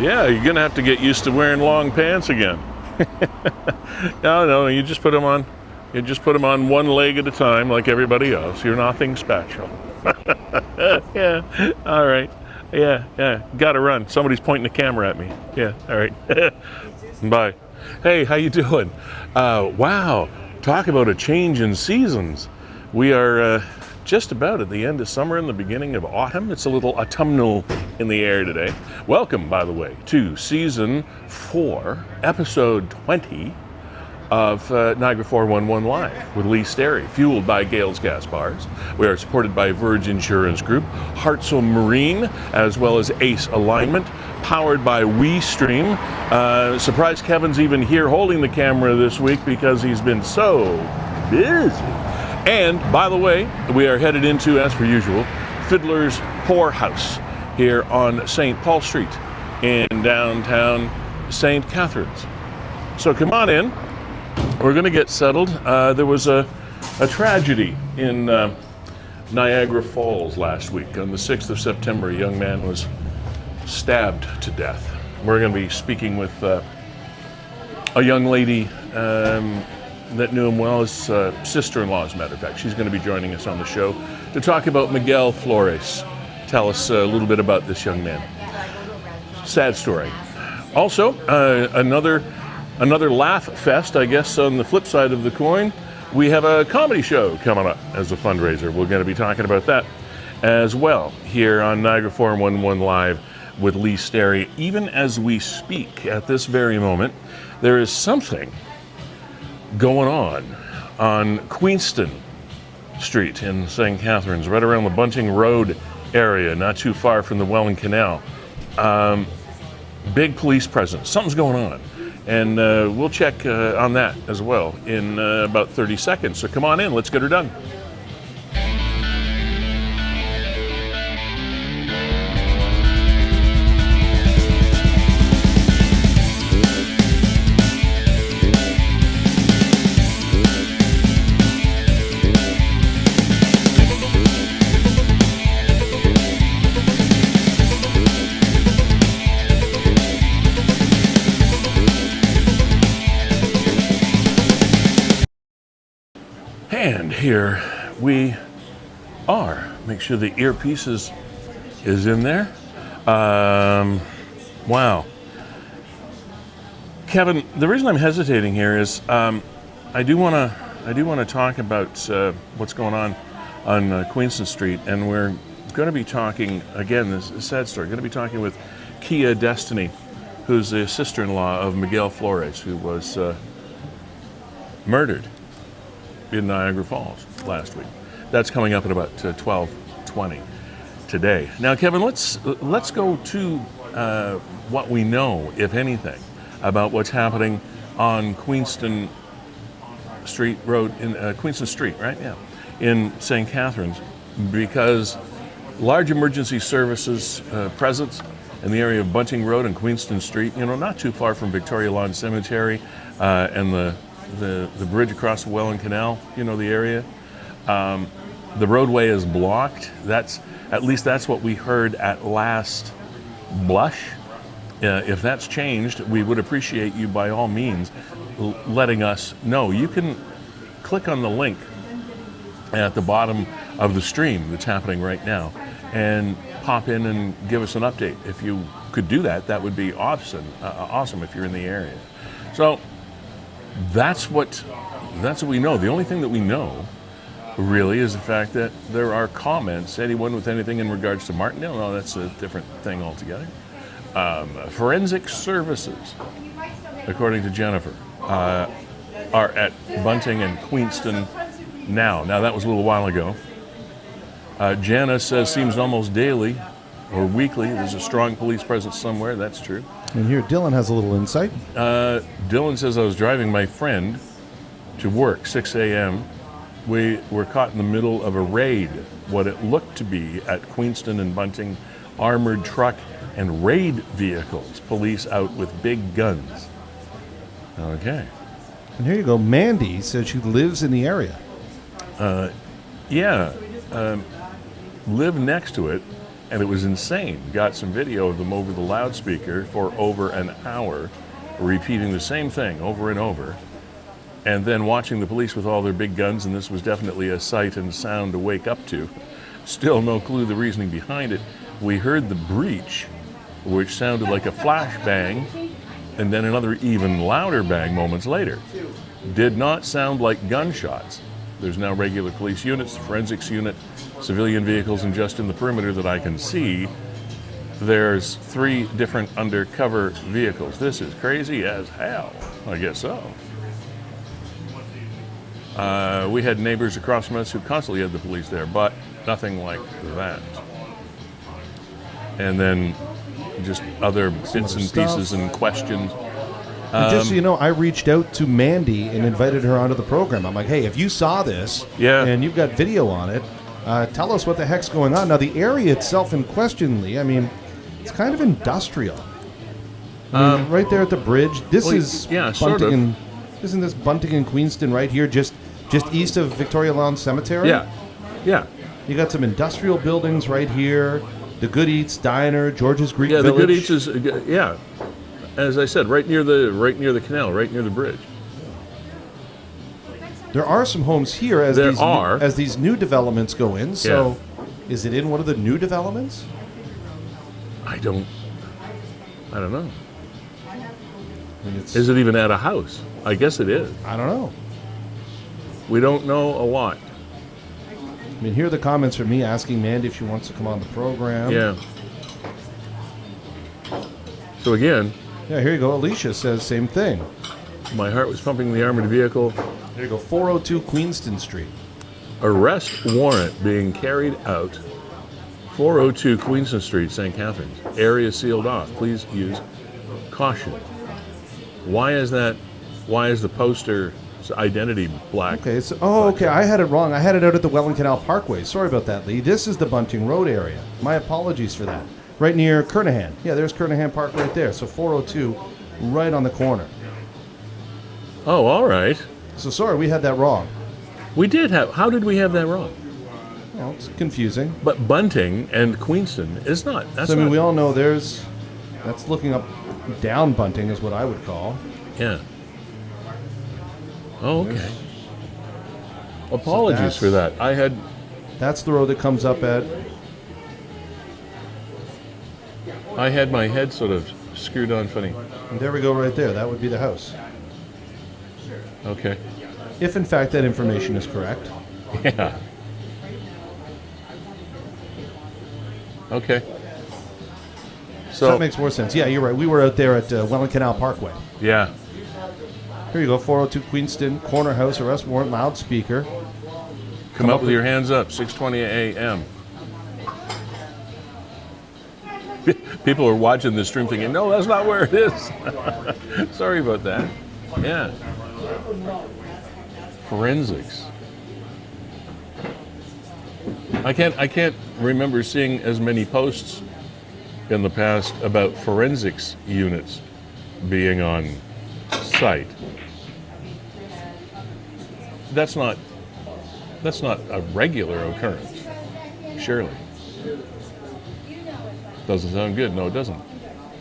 Yeah, you're gonna have to get used to wearing long pants again. No, you just put them on. You just put them on one leg at a time, like everybody else. You're nothing special. Yeah. All right. Yeah. Gotta run. Somebody's pointing the camera at me. Yeah. All right. Bye. Hey, how you doing? Wow. Talk about a change in seasons. We are just about at the end of summer and the beginning of autumn. It's a little autumnal in the air today. Welcome, by the way, to Season 4, Episode 20 of Niagara 411 Live with Sterry, fueled by Gales Gas Bars. We are supported by Verge Insurance Group, Hartzell Marine, as well as Ace Alignment, powered by WeeStream. Surprised Kevin's even here holding the camera this week because he's been so busy. And, by the way, we are headed into, as per usual, Fiddler's Whorehouse here on St. Paul Street in downtown St. Catharines. So come on in. We're going to get settled. There was a tragedy in Niagara Falls last week. On the 6th of September, a young man was stabbed to death. We're going to be speaking with a young lady that knew him well, his sister-in-law, as a matter of fact. She's going to be joining us on the show to talk about Miguel Flores. Tell us a little bit about this young man. Sad story. Also, another laugh fest, I guess, on the flip side of the coin. We have a comedy show coming up as a fundraiser. We're going to be talking about that as well here on Niagara 411 Live with Sterry. Even as we speak at this very moment, there is something going on Queenston Street in St. Catharines, right around the Bunting Road area, not too far from the Welland Canal. Big police presence. Something's going on. And we'll check on that as well in about 30 seconds. So come on in, let's get her done. And here we are. Make sure the earpiece is in there. Wow. Kevin, the reason I'm hesitating here is I do want to talk about what's going on Queenston Street, and we're going to be talking again. This is a sad story. Going to be talking with Keya Destyni, who's the sister-in-law of Miguel Flores, who was murdered in Niagara Falls last week. That's coming up at about 12:20 today. Now, Kevin, let's go to what we know, if anything, about what's happening on Queenston Street Road in Queenston Street, right? Yeah, in St. Catharines, because large emergency services presence in the area of Bunting Road and Queenston Street. You know, not too far from Victoria Lawn Cemetery and the bridge across the Welland Canal, you know, the area. The roadway is blocked. At least that's what we heard at last blush. If that's changed, we would appreciate you by all means letting us know. You can click on the link at the bottom of the stream that's happening right now and pop in and give us an update. If you could do that, that would be awesome if you're in the area. So that's what we know. The only thing that we know really is the fact that there are comments. Anyone with anything in regards to Martindale? No, that's a different thing altogether. Forensic services, according to Jennifer, are at Bunting and Queenston now. Now, that was a little while ago. Jana says seems almost daily or weekly. There's a strong police presence somewhere. That's true. And here, Dylan has a little insight. Dylan says, I was driving my friend to work, 6 a.m. We were caught in the middle of a raid, what it looked to be at Queenston and Bunting, armored truck and raid vehicles, police out with big guns. Okay. And here you go. Mandy says she lives in the area. Live next to it. And it was insane. Got some video of them over the loudspeaker for over an hour, repeating the same thing over and over. And then watching the police with all their big guns, and this was definitely a sight and sound to wake up to. Still no clue the reasoning behind it. We heard the breach, which sounded like a flash bang, and then another even louder bang moments later. Did not sound like gunshots. There's now regular police units, forensics unit, civilian vehicles, and just in the perimeter that I can see, there's 3 different undercover vehicles. This is crazy as hell. I guess so. We had neighbors across from us who constantly had the police there, but nothing like that. And then just other bits and pieces and questions. And just so you know, I reached out to Mandy and invited her onto the program. I'm like, hey, if you saw this and you've got video on it, tell us what the heck's going on. Now, the area itself in question, Lee, I mean, it's kind of industrial. I mean, right there at the bridge. This is Bunting sort of. Isn't this Bunting and Queenston right here, just east of Victoria Lawn Cemetery? Yeah. You got some industrial buildings right here. The Good Eats Diner, George's Greek Village. Yeah, the Good Eats is, as I said, right near the canal, right near the bridge. There are some homes here as these new developments go in. So, is it in one of the new developments? I don't know. I mean, Is it even at a house? I guess it is. I don't know. We don't know a lot. I mean, here are the comments from me asking Mandy if she wants to come on the program. Yeah. So again. Yeah, here you go. Alicia says same thing. My heart was pumping the armored vehicle. There you go. 402 Queenston Street. Arrest warrant being carried out. 402 Queenston Street, St. Catharines. Area sealed off. Please use caution. Why is that? Why is the poster identity black? Okay. Okay. I had it wrong. I had it out at the Welland Canal Parkway. Sorry about that, Lee. This is the Bunting Road area. My apologies for that. Right near Kernahan. Yeah, there's Kernahan Park right there. So 402, right on the corner. Oh, all right. So sorry, we had that wrong. We did have. How did we have that wrong? Well, it's confusing. But Bunting and Queenston is not. That's we all know that's looking up down Bunting is what I would call. Yeah. Oh, okay. Apologies for that. That's the road that comes up at. I had my head sort of screwed on funny. And there we go right there. That would be the house. Okay. If in fact that information is correct. Yeah. Okay. So that makes more sense. Yeah, you're right. We were out there at Welland Canal Parkway. Yeah. Here you go, 402 Queenston, corner house, arrest warrant, loudspeaker. Come up with your hands up, 6:20 a.m. People are watching this stream thinking, no, that's not where it is. Sorry about that. Yeah. Forensics. I can't remember seeing as many posts in the past about forensics units being on site. That's not a regular occurrence, surely. Doesn't sound good. No, it doesn't.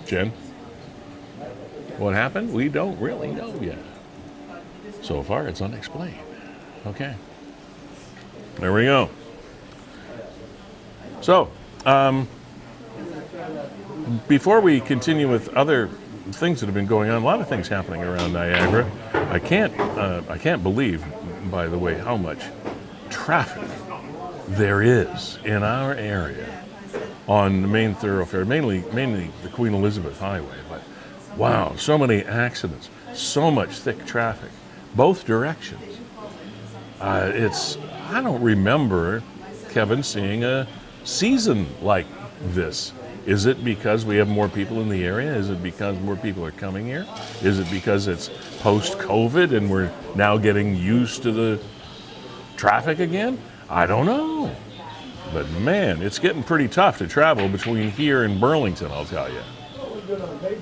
Jen? What happened? We don't really know yet. So far, it's unexplained. Okay. There we go. So, before we continue with other things that have been going on, a lot of things happening around Niagara. I can't believe, by the way, how much traffic there is in our area on the main thoroughfare, mainly the Queen Elizabeth Highway. But wow, so many accidents, so much thick traffic, both directions. I don't remember, Kevin, seeing a season like this. Is it because we have more people in the area? Is it because more people are coming here? Is it because it's post-COVID and we're now getting used to the traffic again? I don't know. But man, it's getting pretty tough to travel between here and Burlington, I'll tell you.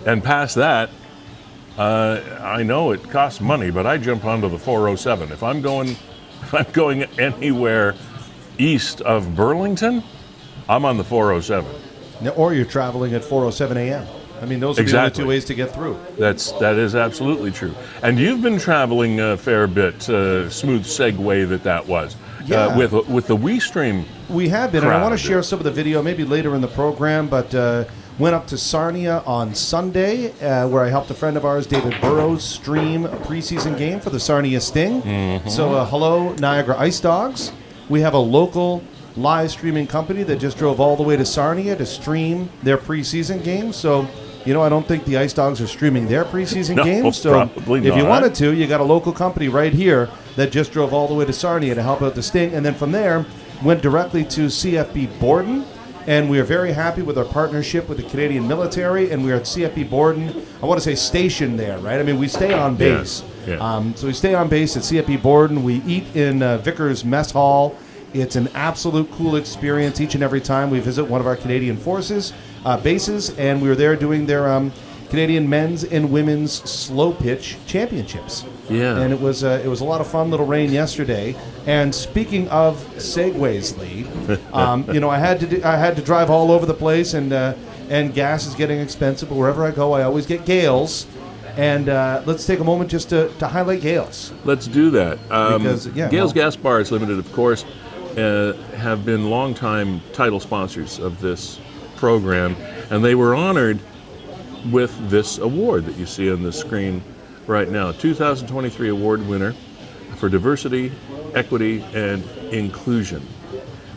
And past that, I know it costs money, but I jump onto the 407. If I'm going anywhere east of Burlington, I'm on the 407. Or you're traveling at 4:07 a.m. I mean, those are the only two ways to get through. That is absolutely true. And you've been traveling a fair bit. Smooth segue that was. Yeah. With the WeeStream. We have been, and I want to share some of the video maybe later in the program, but went up to Sarnia on Sunday, where I helped a friend of ours, David Burrows, stream a preseason game for the Sarnia Sting. Mm-hmm. So hello, Niagara Ice Dogs. We have a local live streaming company that just drove all the way to Sarnia to stream their preseason game. So, I don't think the Ice Dogs are streaming their preseason games. So if you wanted to, you got a local company right here that just drove all the way to Sarnia to help out the Sting. And then from there, went directly to CFB Borden. And we are very happy with our partnership with the Canadian military. And we are at CFB Borden, I want to say stationed there, right? I mean, we stay on base. Yeah. So we stay on base at CFB Borden. We eat in Vickers Mess Hall. It's an absolute cool experience each and every time we visit one of our Canadian Forces bases, and we were there doing their Canadian men's and women's slow pitch championships. Yeah, and it was a lot of fun. Little rain yesterday. And speaking of segues, Lee, I had to drive all over the place, and gas is getting expensive. But wherever I go, I always get Gales. And let's take a moment just to highlight Gales. Let's do that. Gales Gas Bars Limited, of course, have been longtime title sponsors of this program, and they were honored with this award that you see on the screen right now. 2023 award winner for diversity, equity, and inclusion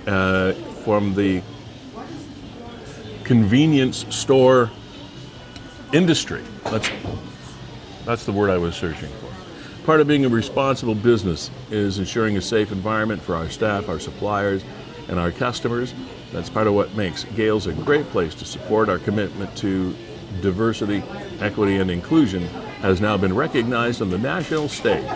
from the convenience store industry. That's the word I was searching for. Part of being a responsible business is ensuring a safe environment for our staff, our suppliers, and our customers. That's part of what makes Gales a great place to support. Our commitment to diversity, equity, and inclusion has now been recognized on the national stage.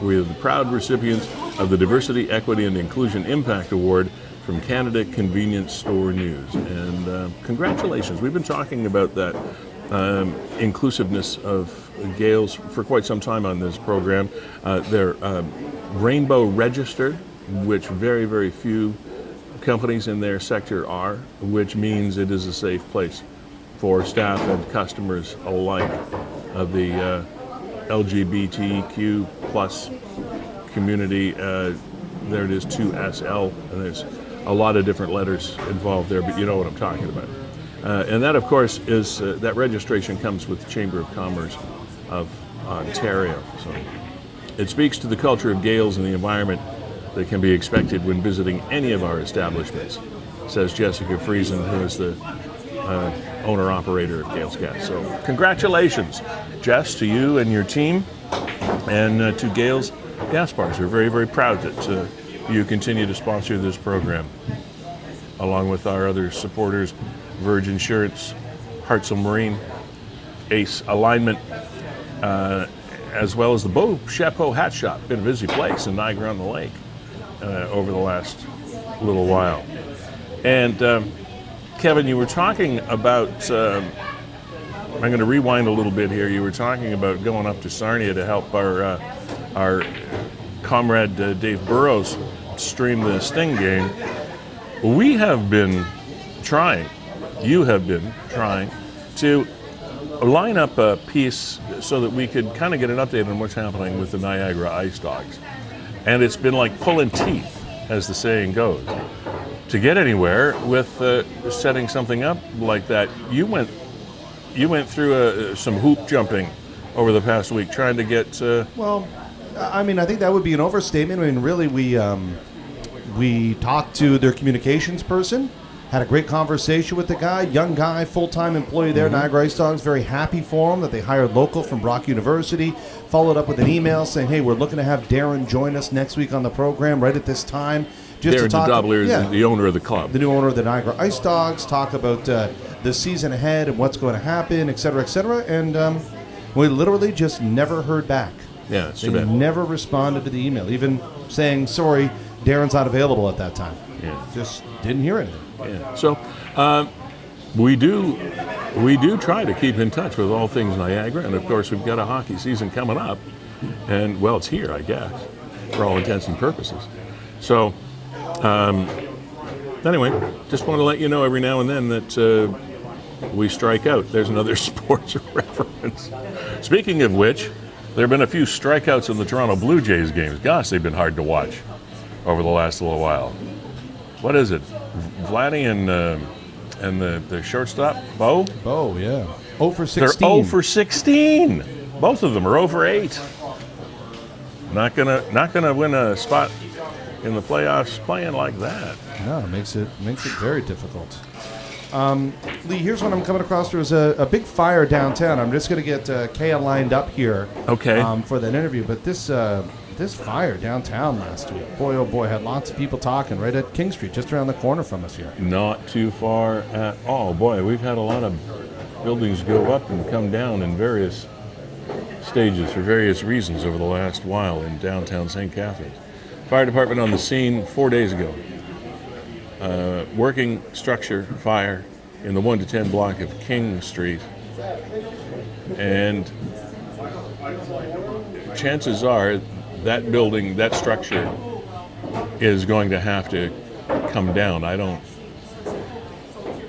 We are the proud recipients of the Diversity, Equity, and Inclusion Impact Award from Canada Convenience Store News. And congratulations. We've been talking about that inclusiveness of Gales for quite some time on this program. They're rainbow registered, which very, very few companies in their sector are, which means it is a safe place for staff and customers alike of the LGBTQ plus community. There it is, 2SL, and there's a lot of different letters involved there, but you know what I'm talking about. And that, of course, is that registration comes with the Chamber of Commerce of Ontario. So it speaks to the culture of Gales and the environment that can be expected when visiting any of our establishments, says Jessica Friesen, who is the owner-operator of Gales Gas. So congratulations, Jess, to you and your team, and to Gales Gas Bars. We're very, very proud that you continue to sponsor this program, along with our other supporters, Verge Insurance, Hartzell Marine, Ace Alignment, as well as the Beau Chapeau Hat Shop. Been a busy place in Niagara-on-the-Lake over the last little while. And Kevin, you were talking about, I'm going to rewind a little bit here. You were talking about going up to Sarnia to help our comrade Dave Burrows stream the Sting game. We have been trying, you have been trying to line up a piece so that we could kind of get an update on what's happening with the Niagara Ice Dogs. And it's been like pulling teeth, as the saying goes, to get anywhere with setting something up like that. You went through some hoop jumping over the past week trying to get... Well, I mean, I think that would be an overstatement. I mean, really, we talked to their communications person, had a great conversation with the guy, young guy, full-time employee there, Niagara Ice Dogs. Very happy for him that they hired local from Brock University. Followed up with an email saying, hey, we're looking to have Darren join us next week on the program right at this time. Just Darren to talk, is the owner of the club. The new owner of the Niagara Ice Dogs, talk about the season ahead and what's going to happen, et cetera, et cetera. And we literally just never heard back. Yeah, it's they too bad. Never responded to the email, even saying, sorry, Darren's not available at that time. Yeah. Just didn't hear anything. Yeah. So we do try to keep in touch with all things Niagara, and of course we've got a hockey season coming up, and well, it's here, I guess, for all intents and purposes. So Anyway, just want to let you know every now and then that we strike out. There's another sports reference. Speaking of which, there have been a few strikeouts in the Toronto Blue Jays games. Gosh, they've been hard to watch over the last little while. What is it? Vladdy and the shortstop, Bo? Bo, yeah. 0 for 16. They're 0 for 16. Both of them are 0 for 8. Not gonna win a spot in the playoffs playing like that. No, it makes it very difficult. Lee, here's what I'm coming across. There was a big fire downtown. I'm just going to get Keya lined up here for that interview. But this fire downtown last week, boy, oh boy, had lots of people talking right at King Street, just around the corner from us here. Not too far at all. Boy, we've had a lot of buildings go up and come down in various stages for various reasons over the last while in downtown St. Catharines. Fire department on the scene 4 days ago. Working structure fire in the 1 to 10 block of King Street. And chances are that building, that structure is going to have to come down.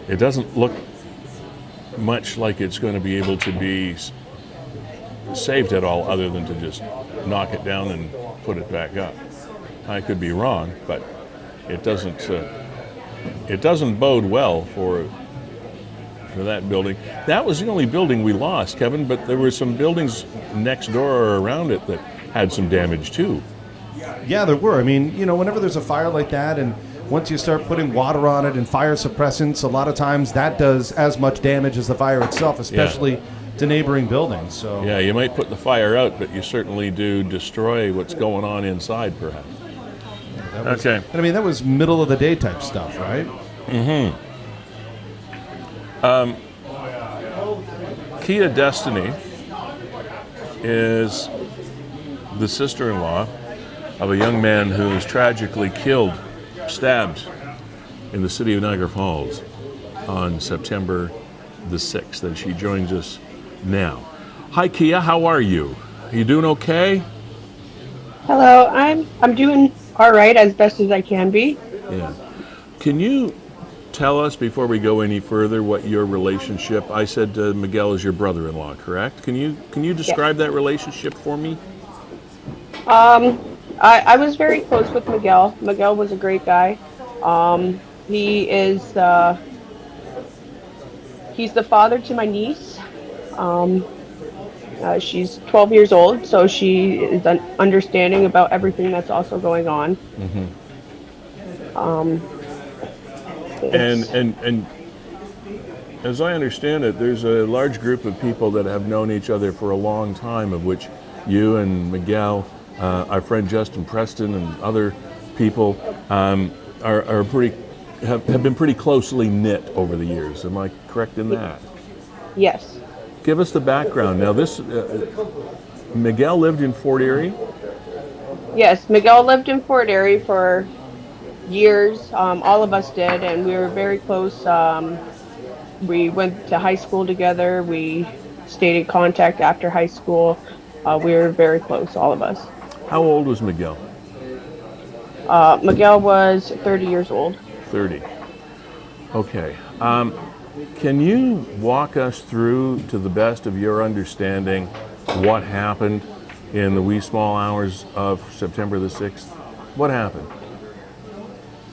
It doesn't look much like it's going to be able to be saved at all other than to just knock it down and put it back up. I could be wrong, but it doesn't bode well for that building. That was the only building we lost, Kevin, but there were some buildings next door or around it that had some damage too. Yeah, there were. I mean, whenever there's a fire like that, and once you start putting water on it and fire suppressants, a lot of times that does as much damage as the fire itself, especially to neighboring buildings. So yeah, you might put the fire out, but you certainly do destroy what's going on inside, perhaps. Okay. And I mean, that was middle of the day type stuff, right? Mm-hmm. Keya Destyni is the sister-in-law of a young man who was tragically stabbed in the city of Niagara Falls on September the 6th, and she joins us now. Hi, Keya, how are you? Are you doing okay? Hello, I'm doing all right, as best as I can be. Yeah. Can you tell us, before we go any further, what your relationship, I said Miguel is your brother-in-law, correct? Can you describe that relationship for me? I was very close with Miguel. Miguel was a great guy. He's the father to my niece. She's 12 years old, so she is understanding about everything that's also going on. Mm-hmm. And as I understand it, there's a large group of people that have known each other for a long time, of which you and Miguel, our friend Justin Preston, and other people have been pretty closely knit over the years. Am I correct in that? Yes. Give us the background. Now, this Miguel lived in Fort Erie? Yes, Miguel lived in Fort Erie for years. All of us did, and we were very close. We went to high school together. We stayed in contact after high school. We were very close, all of us. How old was Miguel? Miguel was 30 years old. 30. Okay. Can you walk us through, to the best of your understanding, what happened in the wee small hours of September the 6th? What happened?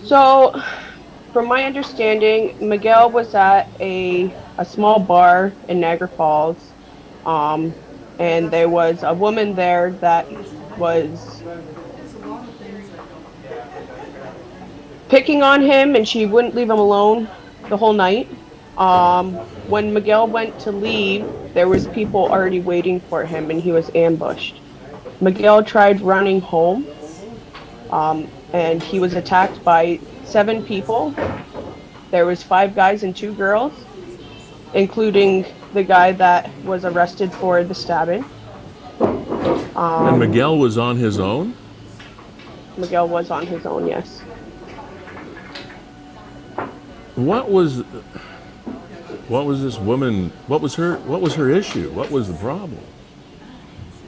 So, from my understanding, Miguel was at a small bar in Niagara Falls, and there was a woman there that was picking on him, and she wouldn't leave him alone the whole night. When Miguel went to leave, there was people already waiting for him, and he was ambushed. Miguel tried running home, and he was attacked by 7 people. There was 5 guys and 2 girls, including the guy that was arrested for the stabbing. And Miguel was on his own? Miguel was on his own, yes. What was this woman? What was her issue? What was the problem?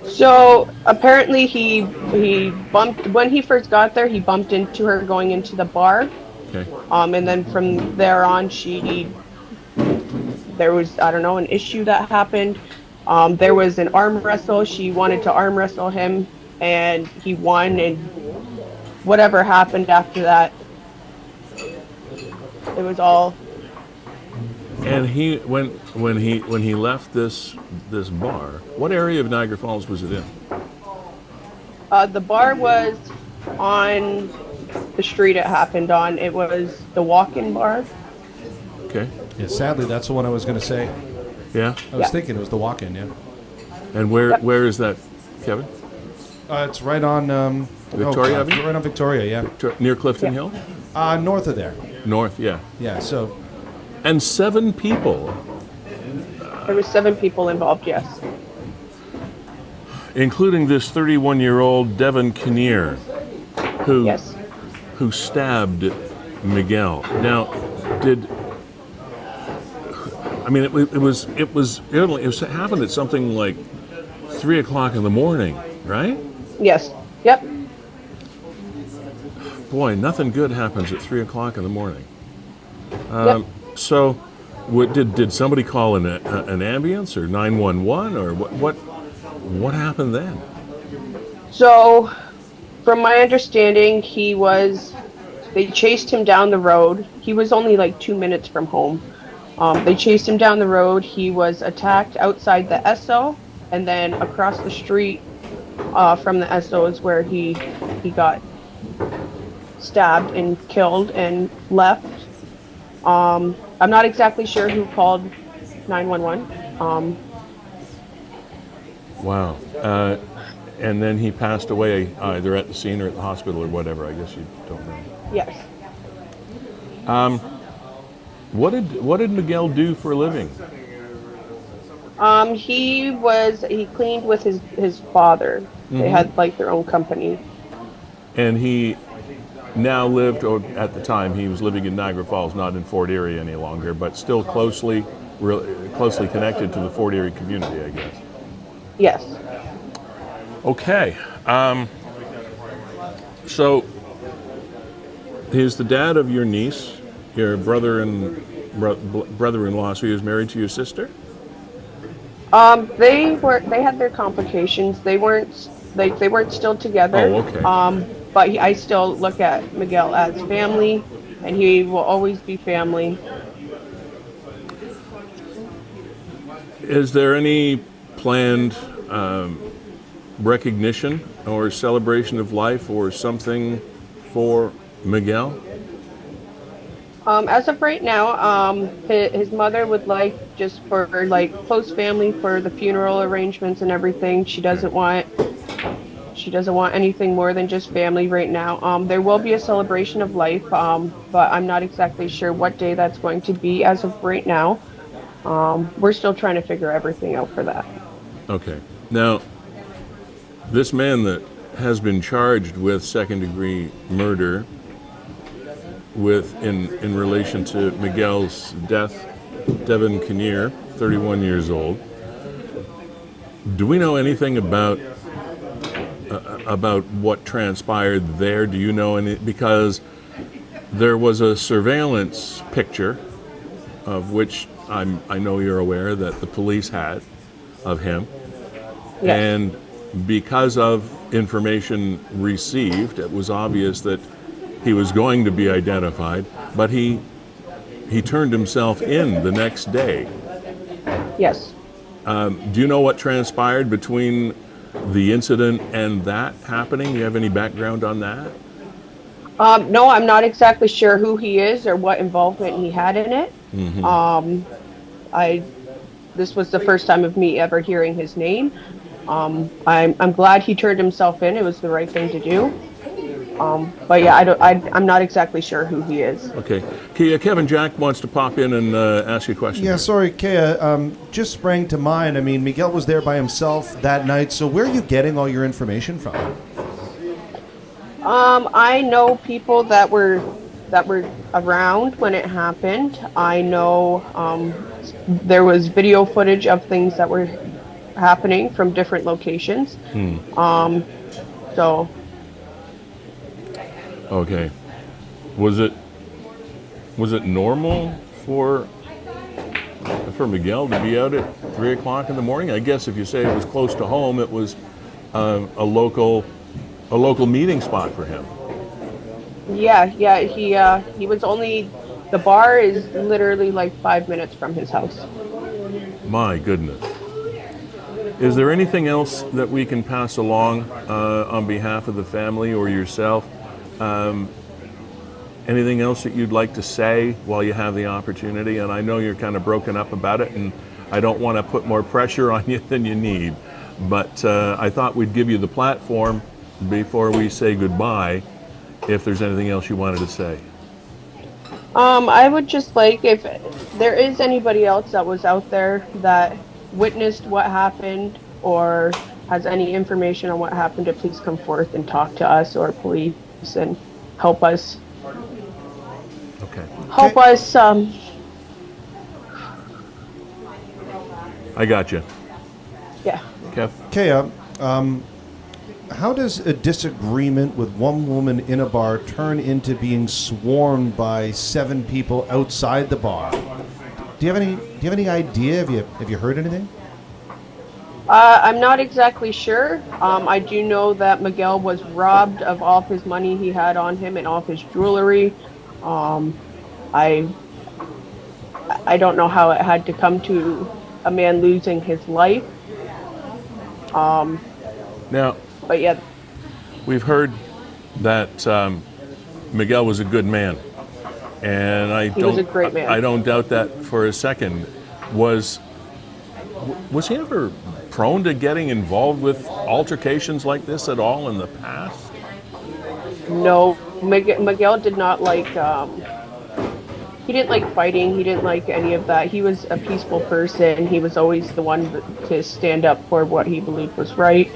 So apparently he bumped, when he first got there, he bumped into her going into the bar, Okay. And then from there on, there was, I don't know, an issue that happened. There was an arm wrestle. She wanted to arm wrestle him, and he won, and whatever happened after that, it was all. And he when he left this bar, what area of Niagara Falls was it in? The bar was on the street it happened on. It was the walk-in bar. Okay. Yeah, sadly, that's the one I was going to say. Yeah. I was thinking it was the walk-in. Yeah. And where is that, Kevin? It's right on Victoria Avenue? Right on Victoria. Yeah. Near Clifton Hill? North of there. North. Yeah. Yeah. So. And 7 people. There were 7 people involved. Yes. Including this 31-year-old Devin Kinnear, Yes. who stabbed Miguel. Now, it happened at something like 3 o'clock in the morning, right? Yes. Yep. Boy, nothing good happens at 3 o'clock in the morning. Yep. So, did somebody call an ambulance or 911 or what happened then? So, from my understanding, they chased him down the road. He was only like 2 minutes from home. They chased him down the road. He was attacked outside the Esso, and then across the street from the Esso is where he got stabbed and killed and left. I'm not exactly sure who called 911. Wow. And then he passed away either at the scene or at the hospital or whatever. I guess you don't know. Yes. What did Miguel do for a living? He cleaned with his father. Mm-hmm. They had like their own company. And he now lived, or at the time he was living in Niagara Falls, not in Fort Erie any longer, but still closely connected to the Fort Erie community, I guess. Yes. Okay. So he's the dad of your niece, your brother-in-law. So he was married to your sister? They had their complications. They weren't still together. Oh, okay. But I still look at Miguel as family, and he will always be family. Is there any planned recognition or celebration of life or something for Miguel? As of right now, his mother would like just for like close family for the funeral arrangements and everything. She doesn't want anything more than just family right now. There will be a celebration of life, but I'm not exactly sure what day that's going to be as of right now. We're still trying to figure everything out for that. Okay. Now, this man that has been charged with second-degree murder in relation to Miguel's death, Devin Kinnear, 31 years old. Do we know anything about what transpired there? Do you know any? Because there was a surveillance picture of which I know you're aware that the police had of him. Yes. And because of information received, it was obvious that he was going to be identified, but he turned himself in the next day. Yes. Do you know what transpired between the incident and that happening? Do you have any background on that? No, I'm not exactly sure who he is or what involvement he had in it. Mm-hmm. This was the first time of me ever hearing his name. I'm glad he turned himself in. It was the right thing to do. But yeah, I'm not exactly sure who he is. Okay. Keya, Kevin Jack wants to pop in and ask you a question. Yeah, here. sorry, Keya. Just sprang to mind. I mean, Miguel was there by himself that night. So where are you getting all your information from? I know people that were around when it happened. I know there was video footage of things that were happening from different locations. So. Okay. Was it Was it normal for Miguel to be out at 3 o'clock in the morning? I guess if you say it was close to home, it was a local meeting spot for him. Yeah. He was only. The bar is literally like 5 minutes from his house. My goodness. Is there anything else that we can pass along on behalf of the family or yourself? Anything else that you'd like to say while you have the opportunity? And I know you're kind of broken up about it, and I don't want to put more pressure on you than you need. But I thought we'd give you the platform before we say goodbye, if there's anything else you wanted to say. I would just like, if there is anybody else that was out there that witnessed what happened or has any information on what happened, to please come forth and talk to us or police and help us. Okay. Help us. I got you. Yeah. Kev? Keya, how does a disagreement with one woman in a bar turn into being swarmed by 7 people outside the bar? Do you have any idea? Have you heard anything? I'm not exactly sure. I do know that Miguel was robbed of all of his money he had on him and all of his jewelry. I don't know how it had to come to a man losing his life. Now, but yeah, we've heard that Miguel was a good man, and he was a great man. I don't doubt that for a second. Was he ever prone to getting involved with altercations like this at all in the past? No, Miguel did not like. He didn't like fighting. He didn't like any of that. He was a peaceful person. He was always the one to stand up for what he believed was right.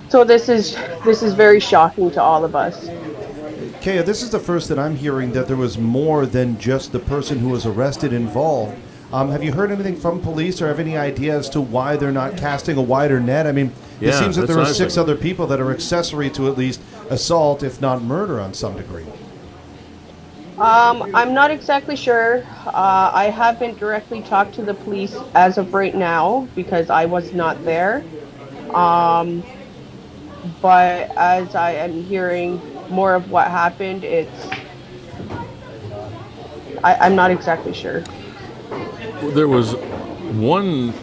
So this is very shocking to all of us. Keya, this is the first that I'm hearing that there was more than just the person who was arrested involved. Have you heard anything from police, or have any idea as to why they're not casting a wider net? I mean, it seems that there are 6 other people that are accessory to at least assault, if not murder, on some degree. I'm not exactly sure. I haven't directly talked to the police as of right now because I was not there. But as I am hearing more of what happened, I'm not exactly sure. There was one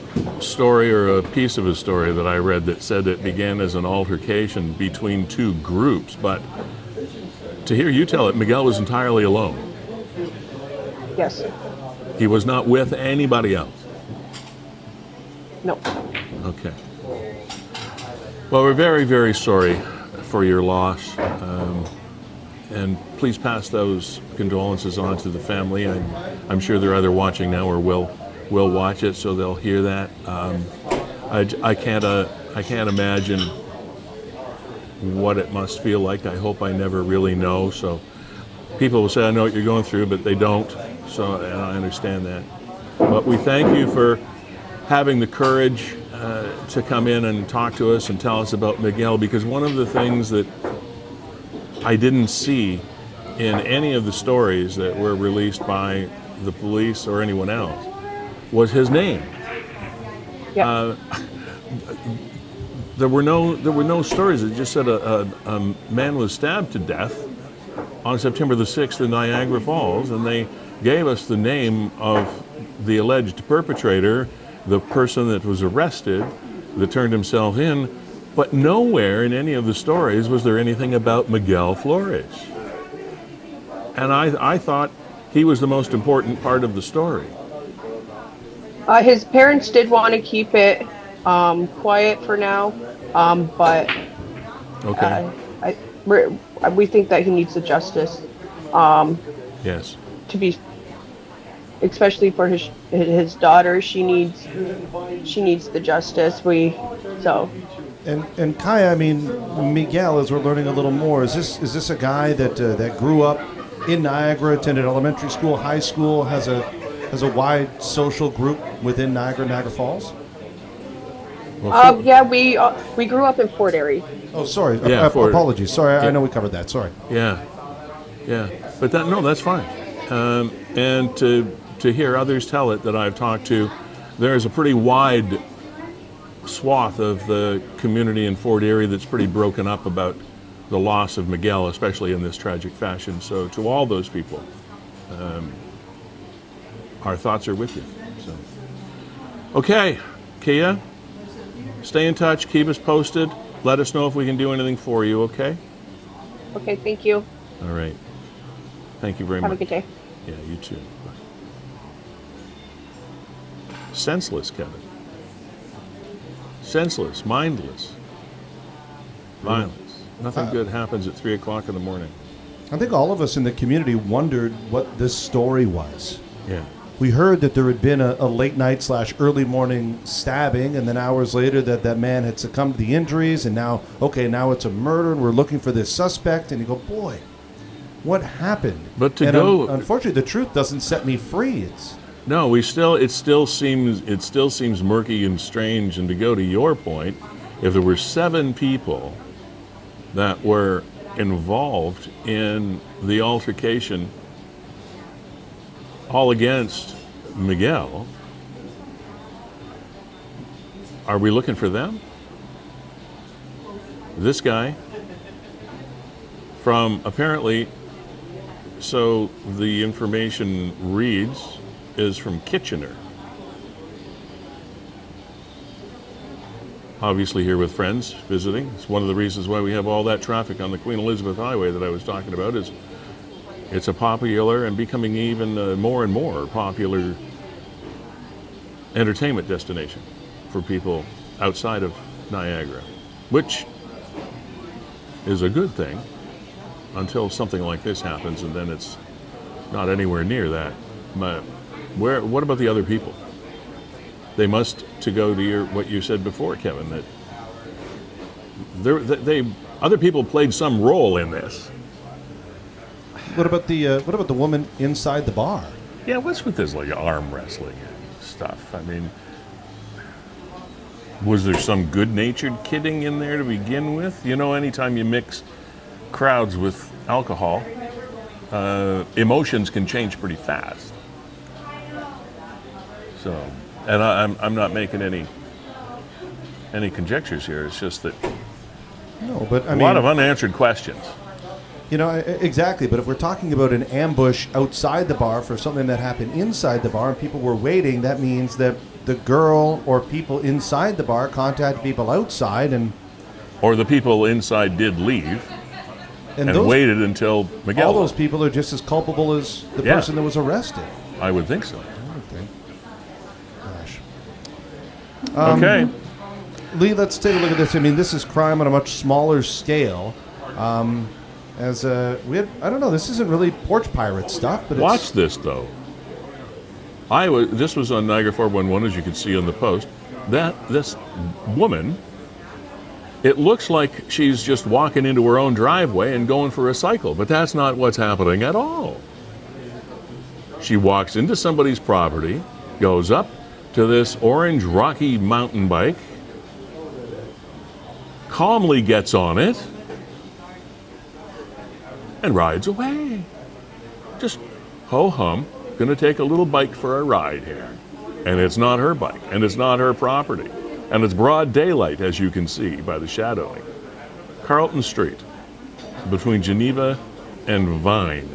story, or a piece of a story, that I read that said it began as an altercation between 2 groups, but to hear you tell it, Miguel was entirely alone. Yes. He was not with anybody else? No. Okay. Well, we're very, very sorry for your loss, and please pass those condolences on to the family. I'm sure they're either watching now or will watch it, so they'll hear that. I can't imagine what it must feel like. I hope I never really know. So people will say, I know what you're going through, but they don't. So, and I understand that. But we thank you for having the courage to come in and talk to us and tell us about Miguel, because one of the things that I didn't see in any of the stories that were released by the police or anyone else was his name. Yeah. There were no stories. It just said a man was stabbed to death on September the 6th in Niagara Falls, and they gave us the name of the alleged perpetrator, the person that was arrested, that turned himself in, but nowhere in any of the stories was there anything about Miguel Flores. And I thought he was the most important part of the story. His parents did want to keep it quiet for now, but okay. We think that he needs the justice. Yes. To be, especially for his daughter, she needs the justice. And Keya, I mean, Miguel, as we're learning a little more, is this a guy that grew up in Niagara, attended elementary school, high school, has a wide social group within Niagara Falls? Yeah, we grew up in Fort Erie. Oh, sorry. Yeah, apologies. Sorry, I know we covered that. Sorry. Yeah. But that's fine. And to hear others tell it that I've talked to, there is a pretty wide swath of the community in Fort Erie that's pretty broken up about the loss of Miguel, especially in this tragic fashion. So to all those people, our thoughts are with you. So, okay, Keya, stay in touch, keep us posted. Let us know if we can do anything for you, okay? Okay, thank you. All right. Thank you very much. Have a good day. Yeah, you too. Bye. Senseless, Kevin. Senseless, mindless, violence. Nothing good happens at 3 o'clock in the morning. I think all of us in the community wondered what this story was. Yeah. We heard that there had been a late night / early morning stabbing, and then hours later that man had succumbed to the injuries, and now it's a murder, and we're looking for this suspect, and you go, boy, what happened? But unfortunately, the truth doesn't set me free. It still seems murky and strange. And to go to your point, if there were 7 people that were involved in the altercation, all against Miguel, are we looking for them? This guy, from apparently, so the information reads, is from Kitchener. Obviously here with friends visiting. It's one of the reasons why we have all that traffic on the Queen Elizabeth Highway that I was talking about. Is it's a popular and becoming even more and more popular entertainment destination for people outside of Niagara, which is a good thing until something like this happens, and then it's not anywhere near that. What about the other people? They must, to go to what you said before, Kevin, that other people played some role in this. What about the woman inside the bar? Yeah, what's with this arm wrestling and stuff? I mean, was there some good-natured kidding in there to begin with? You know, anytime you mix crowds with alcohol, emotions can change pretty fast. So, and I'm not making any conjectures here. It's just that a lot of unanswered questions. Exactly. But if we're talking about an ambush outside the bar for something that happened inside the bar and people were waiting, that means that the girl or people inside the bar contacted people outside, or the people inside did leave and waited until Miguel. All those people are just as culpable as the person that was arrested. I would think so. Gosh. Okay. Lee, let's take a look at this. I mean, this is crime on a much smaller scale. I don't know, this isn't really porch pirate stuff, but watch this though. This was on Niagara 411, as you can see on the post. This woman, it looks like she's just walking into her own driveway and going for a cycle, but that's not what's happening at all. She walks into somebody's property, goes up to this orange rocky mountain bike, calmly gets on it, and rides away. Just ho-hum, gonna take a little bike for a ride here. And it's not her bike, and it's not her property. And it's broad daylight, as you can see by the shadowing. Carlton Street, between Geneva and Vine.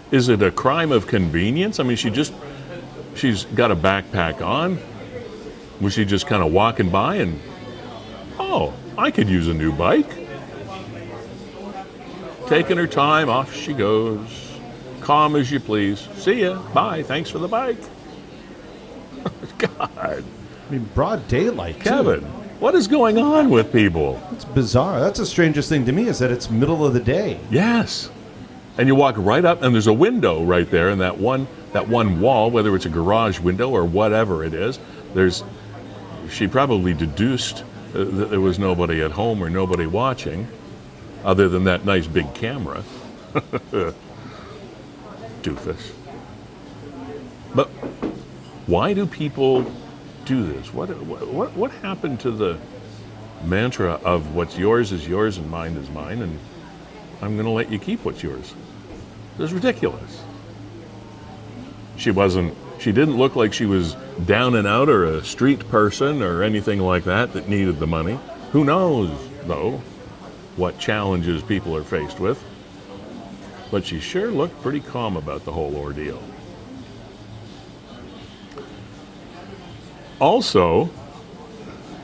Is it a crime of convenience? I mean, she's got a backpack on. Was she just kind of walking by and, I could use a new bike? Taking her time, off she goes. Calm as you please. See ya. Bye. Thanks for the bike. God. I mean, broad daylight, Kevin, too. What is going on with people? It's bizarre. That's the strangest thing to me, is that it's middle of the day. Yes. And you walk right up, and there's a window right there, and that one wall, whether it's a garage window or whatever it is, she probably deduced that there was nobody at home or nobody watching, other than that nice big camera. Doofus. But why do people do this? What happened to the mantra of what's yours is yours and mine is mine, and I'm going to let you keep what's yours? It was ridiculous. She didn't look like she was down and out or a street person or anything like that needed the money. Who knows, though, what challenges people are faced with. But she sure looked pretty calm about the whole ordeal. Also,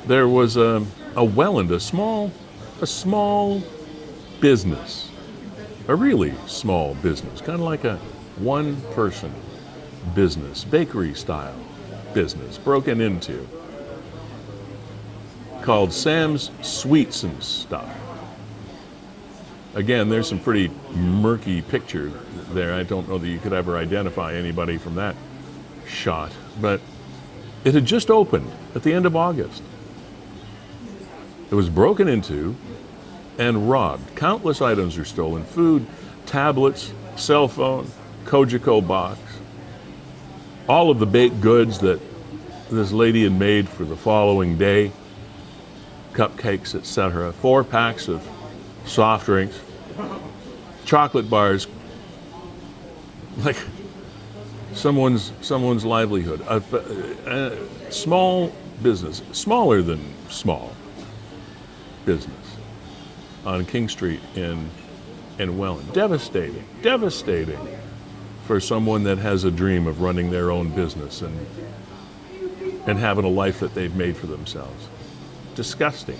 there was a Welland, a small business, a really small business, kind of like a one-person business, bakery-style business, broken into, called Sam's Sweets and Stuff. Again, there's some pretty murky picture there. I don't know that you could ever identify anybody from that shot, but it had just opened at the end of August. It was broken into and robbed. Countless items were stolen: food, tablets, cell phone, Kojiko box, all of the baked goods that this lady had made for the following day, cupcakes, etc., 4 packs of soft drinks, chocolate bars, like someone's livelihood. A small business, smaller than small business on King Street in Welland. Devastating for someone that has a dream of running their own business and having a life that they've made for themselves. Disgusting.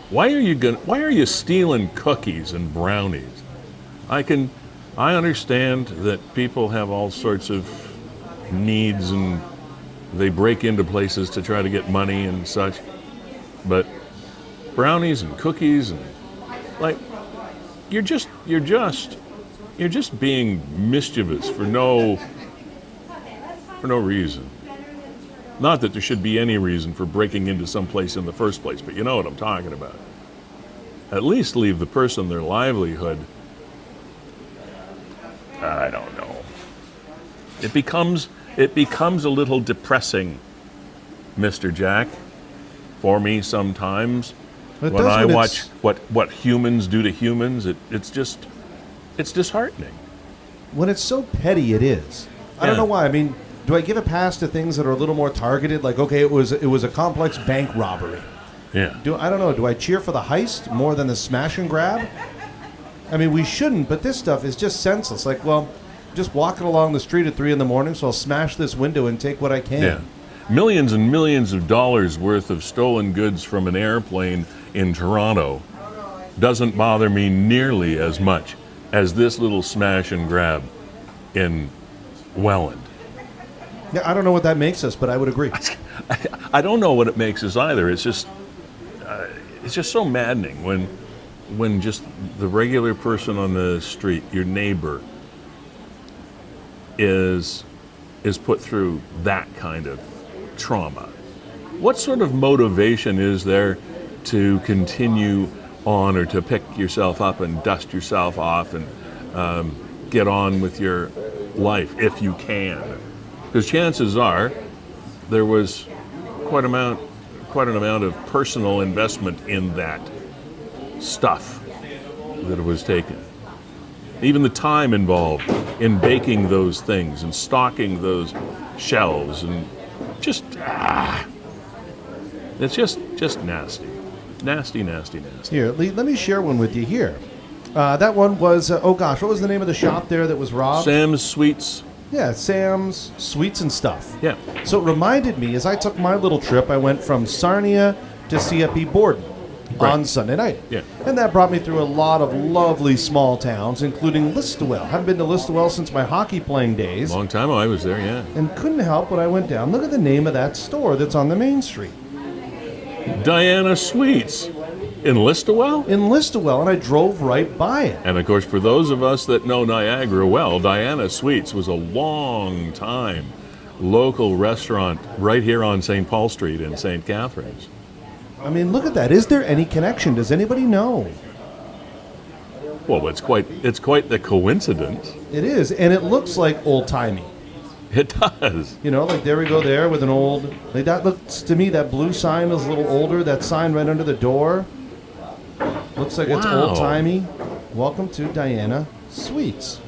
Why are you stealing cookies and brownies? I understand that people have all sorts of needs and they break into places to try to get money and such, but brownies and cookies and like you're just being mischievous for no reason. Not that there should be any reason for breaking into some place in the first place, but you know what I'm talking about. At least leave the person their livelihood. I don't know. It becomes a little depressing, Mr. Jack, for me sometimes. When I watch what humans do to humans, it's disheartening. When it's so petty, it is. I don't know why. I mean, do I give a pass to things that are a little more targeted? Like, okay, it was a complex bank robbery. Yeah. I don't know. Do I cheer for the heist more than the smash and grab? I mean, we shouldn't, but this stuff is just senseless. Like, well, just walking along the street at 3 a.m, so I'll smash this window and take what I can. Yeah. Millions and millions of dollars worth of stolen goods from an airplane in Toronto doesn't bother me nearly as much as this little smash and grab in Welland. Yeah, I don't know what that makes us, but I would agree. I don't know what it makes us either. It's just so maddening when just the regular person on the street, your neighbor, is put through that kind of trauma. What sort of motivation is there to continue on or to pick yourself up and dust yourself off and get on with your life if you can? Because chances are there was quite an amount of personal investment in that stuff that was taken. Even the time involved in baking those things and stocking those shelves and it's just nasty. Nasty. Here, let me share one with you here. That one was, what was the name of the shop there that was robbed? Sam's Sweets. Yeah, Sam's Sweets and Stuff. Yeah. So it reminded me, as I took my little trip, I went from Sarnia to CFP Borden on Sunday night. Yeah. And that brought me through a lot of lovely small towns, including Listowel. Haven't been to Listowel since my hockey playing days. Long time I was there, yeah. And couldn't help when I went down. Look at the name of that store that's on the main street. Diana Sweets in Listowel? In Listowel, and I drove right by it. And of course, for those of us that know Niagara well, Diana Sweets was a long time local restaurant right here on St. Paul Street in St. Catharines. I mean, look at that. Is there any connection? Does anybody know? Well, it's quite the coincidence. It is, and it looks like old-timey. It does. You know, like there we go there with an old, like that looks to me, that blue sign is a little older. That sign right under the door looks like it's old-timey. Welcome to Diana Sweets.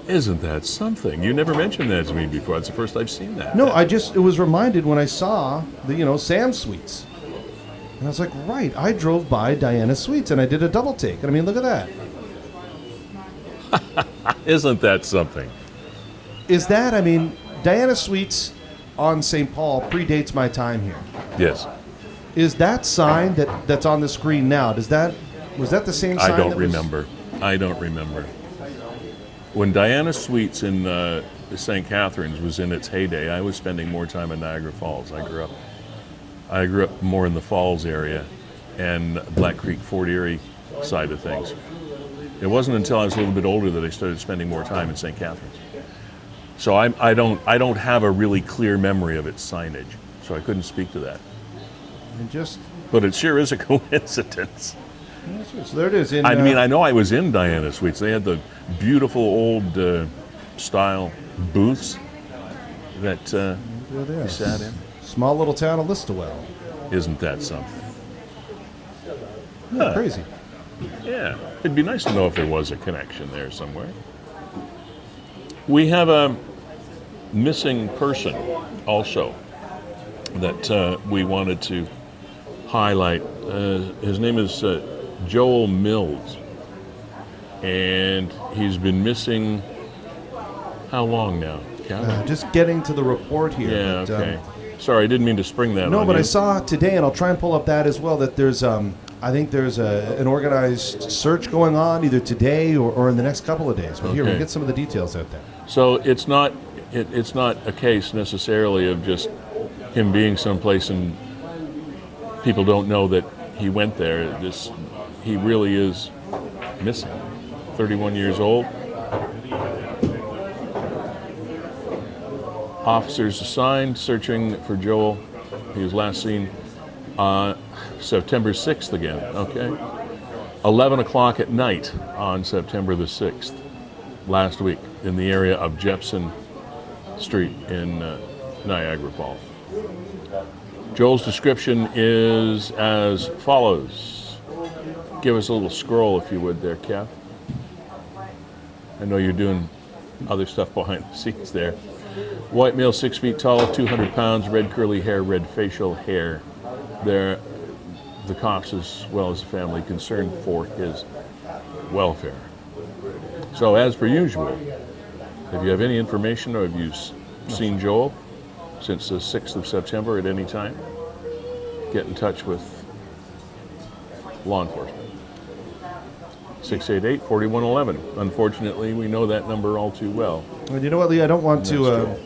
Isn't that something? You never mentioned that to me before. It's the first I've seen that. No, it was reminded when I saw the, Sam's Sweets. And I was like, right, I drove by Diana Sweets and I did a double take. And I mean, look at that. Isn't that something? Is that, I mean, Diana Sweets on St. Paul predates my time here. Yes. Is that sign that's on the screen now, was that the same sign? I don't remember. When Diana Sweets in St. Catharines was in its heyday, I was spending more time in Niagara Falls. I grew up more in the Falls area and Black Creek, Fort Erie side of things. It wasn't until I was a little bit older that I started spending more time in St. Catharines. So I don't have a really clear memory of its signage, so I couldn't speak to that. But it sure is a coincidence. So there it is. I mean, I know I was in Diana Sweets. They had the beautiful old style booths that we sat in. Small little town of Listowel. Isn't that something? Crazy. Yeah, it'd be nice to know if there was a connection there somewhere. We have a missing person also that we wanted to highlight. His name is Joel Mills, and he's been missing how long now, Cal? Just getting to the report here. Yeah, but, okay. Sorry, I didn't mean to spring that on you. No, but I saw today, and I'll try and pull up that as well, that there's, I think there's an organized search going on either today or in the next couple of days. But here, we'll get some of the details out there. So it's not a case necessarily of just him being someplace and people don't know that he went there. He really is missing. 31 years old. Officers assigned searching for Joel. He was last seen September 6th again, okay? 11 o'clock at night on September the 6th, last week, in the area of Jepson Street in Niagara Falls. Joel's description is as follows. Give us a little scroll, if you would, there, Kev. I know you're doing other stuff behind the scenes there. White male, 6 feet tall, 200 pounds, red curly hair, red facial hair. The cops, as well as the family, concerned for his welfare. So, as per usual, if you have any information or have you seen Joel since the 6th of September at any time, get in touch with law enforcement. 688-4111. Unfortunately, we know that number all too well. Well, you know what, Lee? I don't want to.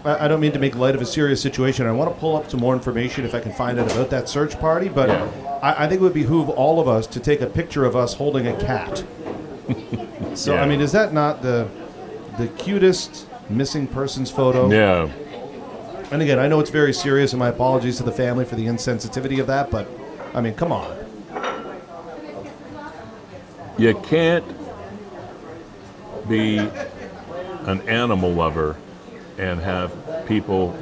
I don't mean to make light of a serious situation. I want to pull up some more information if I can find out about that search party. But I think it would behoove all of us to take a picture of us holding a cat. So I mean, is that not the cutest missing persons photo? Yeah. And again, I know it's very serious, and my apologies to the family for the insensitivity of that. But I mean, come on. You can't be an animal lover and have people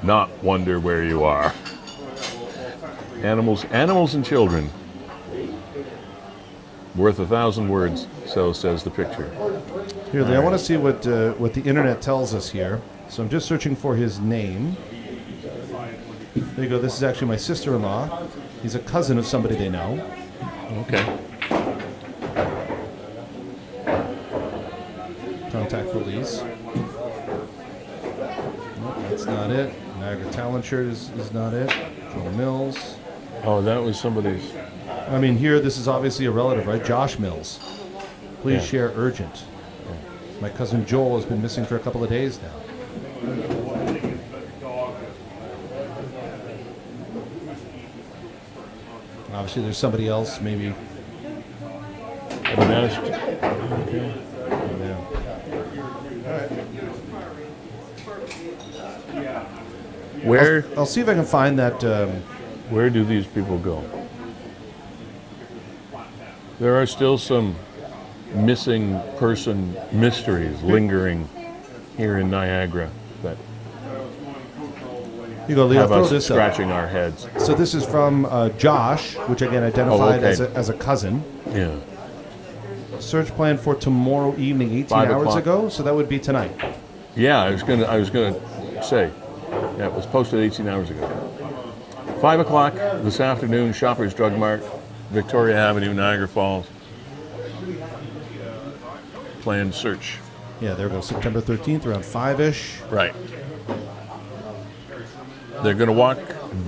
not wonder where you are. Animals and children, worth 1,000 words, so says the picture. Here, Lee, I want to see what the internet tells us here. So I'm just searching for his name. There you go. This is actually my sister-in-law. He's a cousin of somebody they know. Okay. Contact police. Nope, that's not it. Niagara Talent Shirt is not it. Joel Mills. Oh, that was somebody's. I mean, here, this is obviously a relative, right? Josh Mills. Please share urgent. My cousin Joel has been missing for a couple of days now. Obviously, there's somebody else, maybe. I've been asked. Okay. Where? I'll see if I can find that. Where do these people go? There are still some missing person mysteries lingering here in Niagara. that You go, Leo, have throw us this up. scratching our heads. So this is from Josh, which again identified okay. as a cousin. Yeah. Search plan for tomorrow evening, 18 5 hours o'clock. ago. So that would be tonight. Yeah, I was gonna say, yeah, it was posted 18 hours ago. 5 o'clock this afternoon, Shoppers Drug Mart, Victoria Avenue, Niagara Falls. Planned search. Yeah, there we go. September 13th, around 5-ish. Right. They're going to walk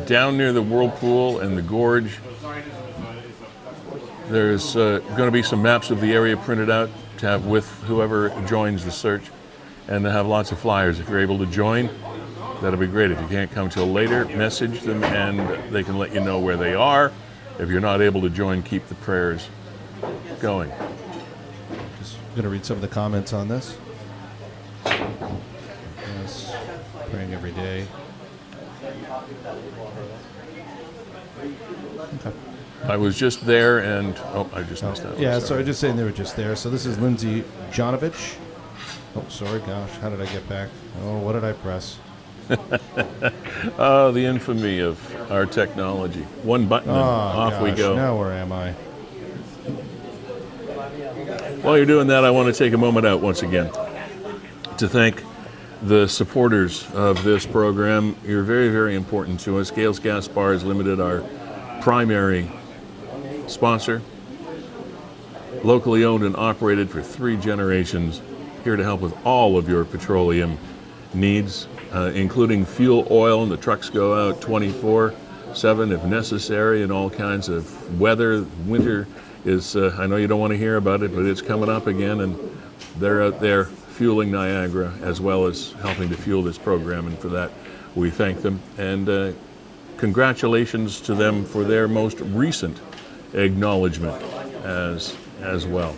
down near the whirlpool and the gorge. There's going to be some maps of the area printed out to have with whoever joins the search, and to have lots of flyers. If you're able to join, that'll be great. If you can't come till later, message them and they can let you know where they are. If you're not able to join, keep the prayers going. Just going to read some of the comments on this. Yes, praying every day. Okay. I was just there and, I just missed that. Yeah, sorry, just saying they were just there. So this is Lindsay Jonovich. Oh, sorry, gosh, how did I get back? Oh, what did I press? Oh, the infamy of our technology. One button and off we go. Now where am I? While you're doing that, I want to take a moment out once again to thank the supporters of this program. You're very, very important to us. Gales Gas Bars Limited, our primary sponsor, locally owned and operated for 3 generations, here to help with all of your petroleum needs, including fuel oil, and the trucks go out 24/7 if necessary, in all kinds of weather. Winter is, I know you don't want to hear about it, but it's coming up again, and they're out there fueling Niagara as well as helping to fuel this program, and for that we thank them. And congratulations to them for their most recent acknowledgement as well.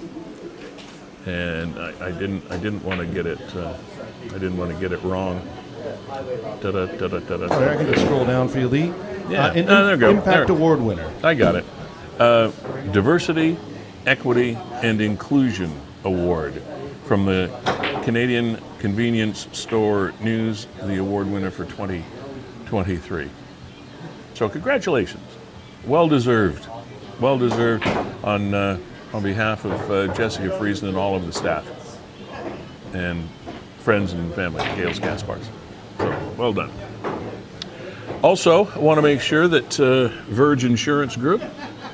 And I didn't want to get it wrong. I can just scroll down for you, Lee. Yeah, there you go. Impact Award winner. I got it. Diversity, Equity, and Inclusion Award from the Canadian Convenience Store News, the award winner for 2023. So congratulations. Well deserved on behalf of Jessica Friesen and all of the staff and friends and family at Gales Gas Bars. So well done. Also, I want to make sure that Verge Insurance Group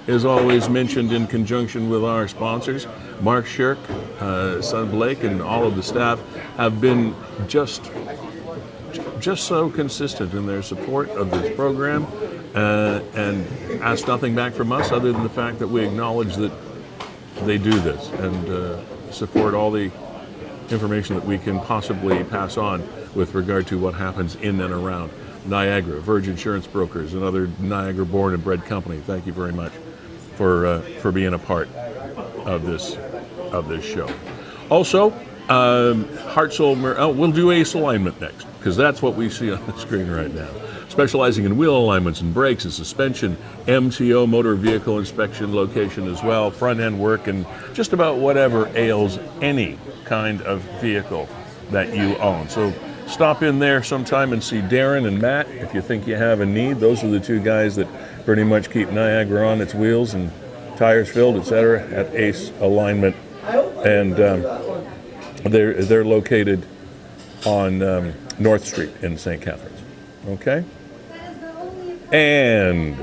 is always mentioned in conjunction with our sponsors. Mark Shirk, son Blake, and all of the staff have been just so consistent in their support of this program, and ask nothing back from us other than the fact that we acknowledge that they do this and support all the information that we can possibly pass on with regard to what happens in and around Niagara. Verge Insurance Brokers, another Niagara-born and bred company. Thank you very much for being a part of this show. Also, we'll do Ace Alignment next, because that's what we see on the screen right now. Specializing in wheel alignments and brakes and suspension, MTO, motor vehicle inspection location as well, front end work, and just about whatever ails any kind of vehicle that you own. So stop in there sometime and see Darren and Matt if you think you have a need. Those are the 2 guys that pretty much keep Niagara on its wheels and tires filled, etc. at Ace Alignment. And they're located on North Street in St. Catharines. Okay? And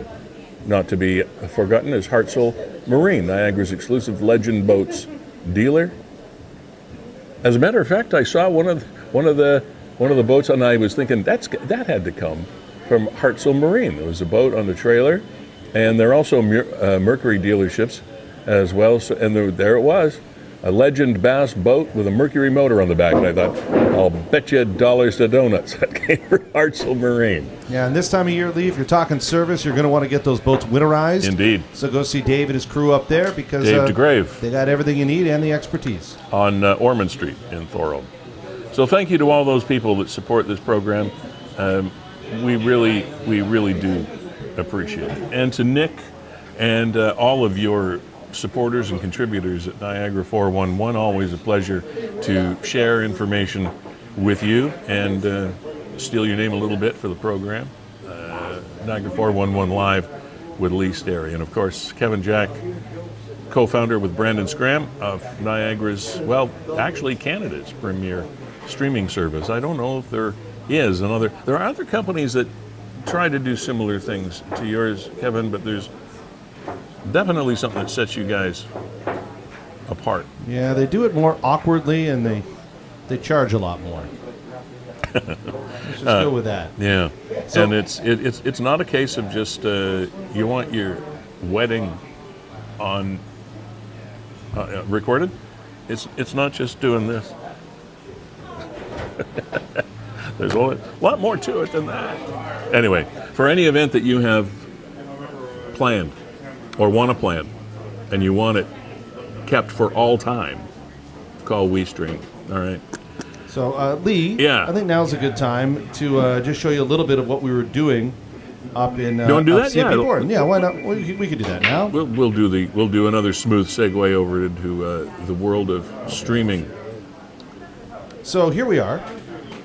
not to be forgotten is Hartzell Marine, Niagara's exclusive Legend Boats dealer. As a matter of fact, I saw one of the boats, and I was thinking that had to come from Hartzell Marine. There was a boat on the trailer, and they're also Mercury dealerships as well. So, and there it was, a Legend Bass boat with a Mercury motor on the back. And I thought, I'll bet you dollars to donuts that came from Hartzell Marine. Yeah, and this time of year, Lee, if you're talking service, you're going to want to get those boats winterized. Indeed. So go see Dave and his crew up there, because Dave DeGrave. They got everything you need and the expertise. On Ormond Street in Thorold. So thank you to all those people that support this program. We really do appreciate it. And to Nick and all of your supporters and contributors at Niagara 411, always a pleasure to share information with you and steal your name a little bit for the program. Niagara 411 Live with Lee Sterry. And of course, Kevin Jack, co-founder with Brandon Scram of Niagara's, well, actually Canada's premier streaming service. I don't know if there is another. There are other companies that try to do similar things to yours, Kevin, but there's definitely something that sets you guys apart. Yeah, they do it more awkwardly, and they charge a lot more. Let's just go with that. Yeah, so, and it's not a case of just you want your wedding on recorded. It's not just doing this. There's a lot more to it than that. Anyway, for any event that you have planned or want to plan, and you want it kept for all time, call WeeStream. All right. So, Lee, yeah. I think now's a good time to just show you a little bit of what we were doing up in you want to do that? CFP Borden. Yeah, why not? We could do that now. We'll do another smooth segue over into the world of streaming. So here we are.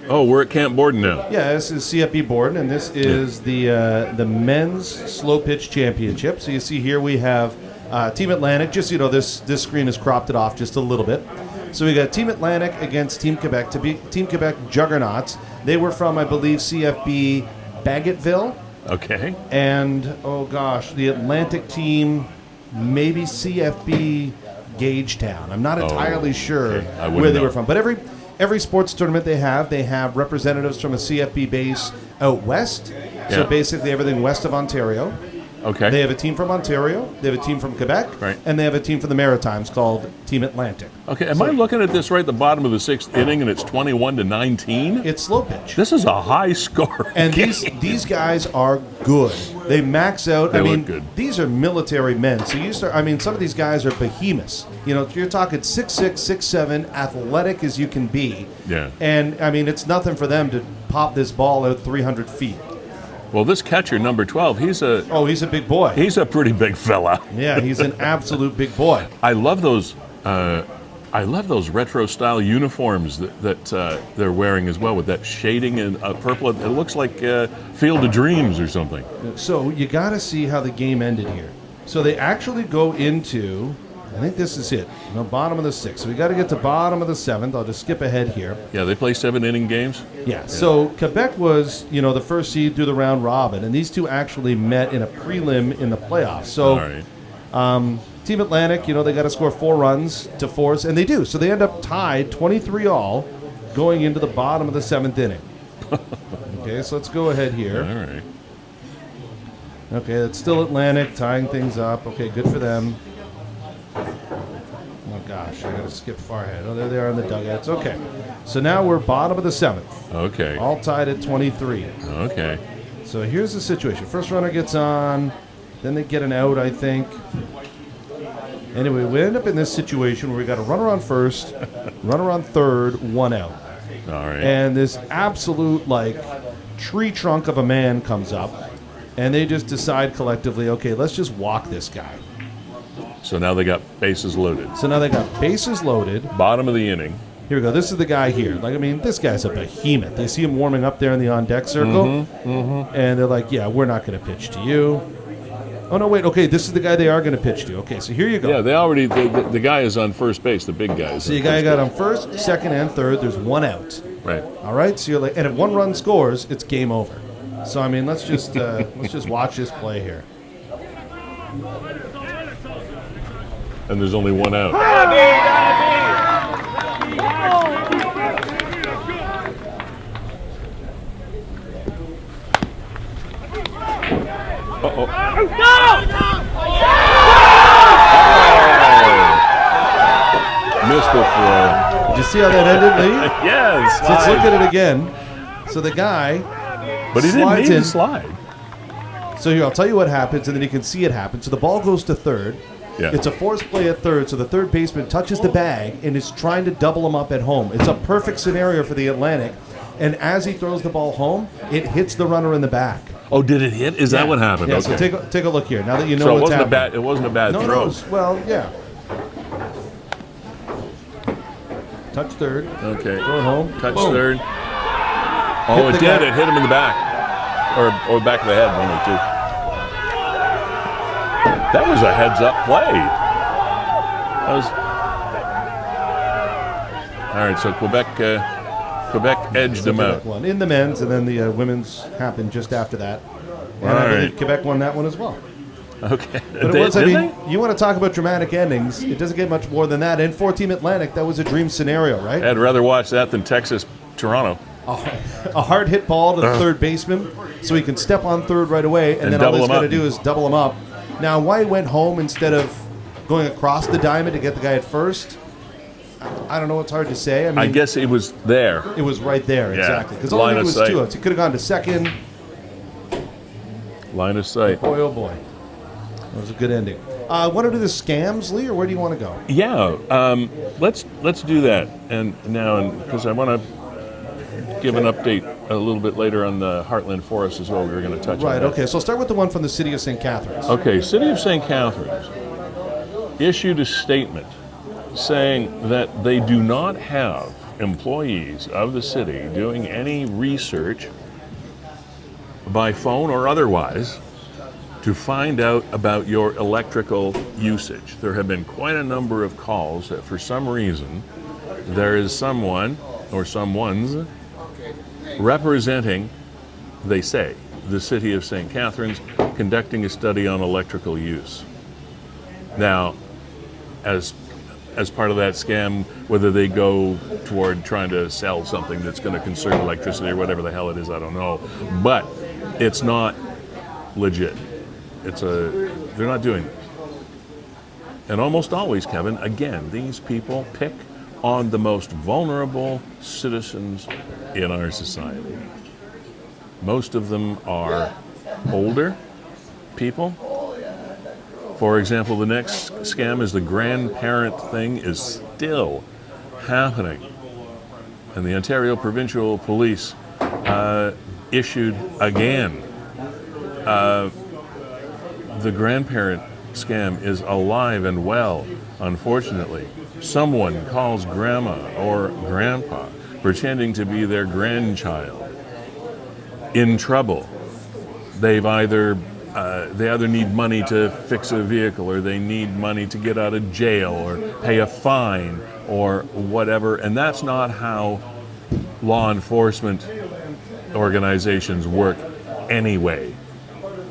Oh, we're at Camp Borden now. Yeah, this is CFP Borden, and this is the men's slow pitch championship. So you see here we have Team Atlantic. Just this screen has cropped it off just a little bit. So we got Team Atlantic against Team Quebec. Team Quebec juggernauts. They were from, I believe, CFB Bagotville. Okay. And, oh gosh, the Atlantic team, maybe CFB Gagetown. I'm not entirely sure where they were from. But every sports tournament they have representatives from a CFB base out west. Yeah. So basically everything west of Ontario. Okay. They have a team from Ontario, they have a team from Quebec, right, and they have a team from the Maritimes called Team Atlantic. Okay, am I looking at this right at the bottom of the 6th inning, and it's 21-19? It's slow pitch. This is a high score. And these guys are good. They max out. They look good. These are military men. So some of these guys are behemoths. You're talking 6'6", 6'7", athletic as you can be. Yeah. And, it's nothing for them to pop this ball out 300 feet. Well, this catcher, number 12, he's a big boy. He's a pretty big fella. Yeah, he's an absolute big boy. I love those retro style uniforms that they're wearing as well, with that shading in purple. It looks like Field of Dreams or something. So you got to see how the game ended here. So they actually go into, I think this is it, bottom of the 6th. So we got to get to bottom of the 7th. I'll just skip ahead here. Yeah, they play 7-inning games. Yeah. So Quebec was, the first seed through the round robin, and these two actually met in a prelim in the playoffs. So, all right. Team Atlantic, they got to score 4 runs to force, and they do. So they end up tied 23-all going into the bottom of the 7th inning. Okay, so let's go ahead here. All right. Okay, it's still Atlantic tying things up. Okay, good for them. Oh gosh, I gotta skip far ahead. Oh, there they are in the dugouts. Okay, so now we're bottom of the 7th. Okay. All tied at 23. Okay. So here's the situation. First runner gets on, then they get an out, I think. Anyway, we end up in this situation where we got a runner on first, runner on third, 1 out. All right. And this absolute, tree trunk of a man comes up, and they just decide collectively, okay, let's just walk this guy. So now they got bases loaded. Bottom of the inning. Here we go. This is the guy here. This guy's a behemoth. They see him warming up there in the on-deck circle, and they're like, yeah, we're not going to pitch to you. Oh, no, wait. Okay, this is the guy they are going to pitch to. Okay, so here you go. Yeah, they already, the guy is on first base, the big guy. So the guy got on first, second, and third. There's 1 out. Right. All right, so you're and if 1 run scores, it's game over. So, let's just watch this play here. And there's only 1 out. Uh-oh. Missed the throw. Did you see how that ended, Lee? Yes. So let's look at it again. So the guy But he didn't need to slide. So here, I'll tell you what happens, and then you can see it happen. So the ball goes to third. Yeah. It's a forced play at third, so the third baseman touches the bag and is trying to double him up at home. It's a perfect scenario for the Atlantic. And as he throws the ball home, it hits the runner in the back. Oh, did it hit? Is that what happened? Yeah, okay. So take a look here. Now that you know what's happening. It wasn't a bad throw. Well, yeah. touch third. Okay. Throw it home. Touch Boom. third. Oh, it did. guy. It hit him in the back. Or back of the head, one or two. That was a heads-up play. That was... All right, so Quebec edged them out. Won in the men's, and then the women's happened just after that. And All I believe right. Quebec won that one as well. Okay. But it was, I mean, you want to talk about dramatic endings. It doesn't get much more than that. And for Team Atlantic, that was a dream scenario, right? I'd rather watch that than Texas-Toronto. A hard hit ball to the third baseman so he can step on third right away, and then all he's got to do is double him up. Now, why he went home instead of going across the diamond to get the guy at first, I don't know. It's hard to say. I mean, I guess it was there. It was right there, Yeah. exactly. Because all it was sight. 2 outs. He could have gone to second. Line of sight. Boy, oh boy. That was a good ending. Want to do the scams, Lee, or where do you want to go? Yeah, let's do that. And now, because I want to give an update a little bit later on the Heartland Forest as well. We were going to touch on Right, that. okay. So start with the one from the city of St. Catharines. Okay, City of St. Catharines issued a statement saying that they do not have employees of the city doing any research by phone or otherwise to find out about your electrical usage. There have been quite a number of calls that for some reason there is someone or someone's representing, they say, the city of St. Catharines conducting a study on electrical use. Now, as part of that scam, whether they go toward trying to sell something that's going to conserve electricity or whatever the hell it is, I don't know. But it's not legit. They're not doing this. And almost always, Kevin, again, these people pick on the most vulnerable citizens in our society. Most of them are older people. For example, the next scam is the grandparent thing is still happening. And the Ontario Provincial Police issued again. The grandparent scam is alive and well, unfortunately. Someone calls grandma or grandpa pretending to be their grandchild in trouble. They either need money to fix a vehicle, or they need money to get out of jail, or pay a fine, or whatever. And that's not how law enforcement organizations work anyway.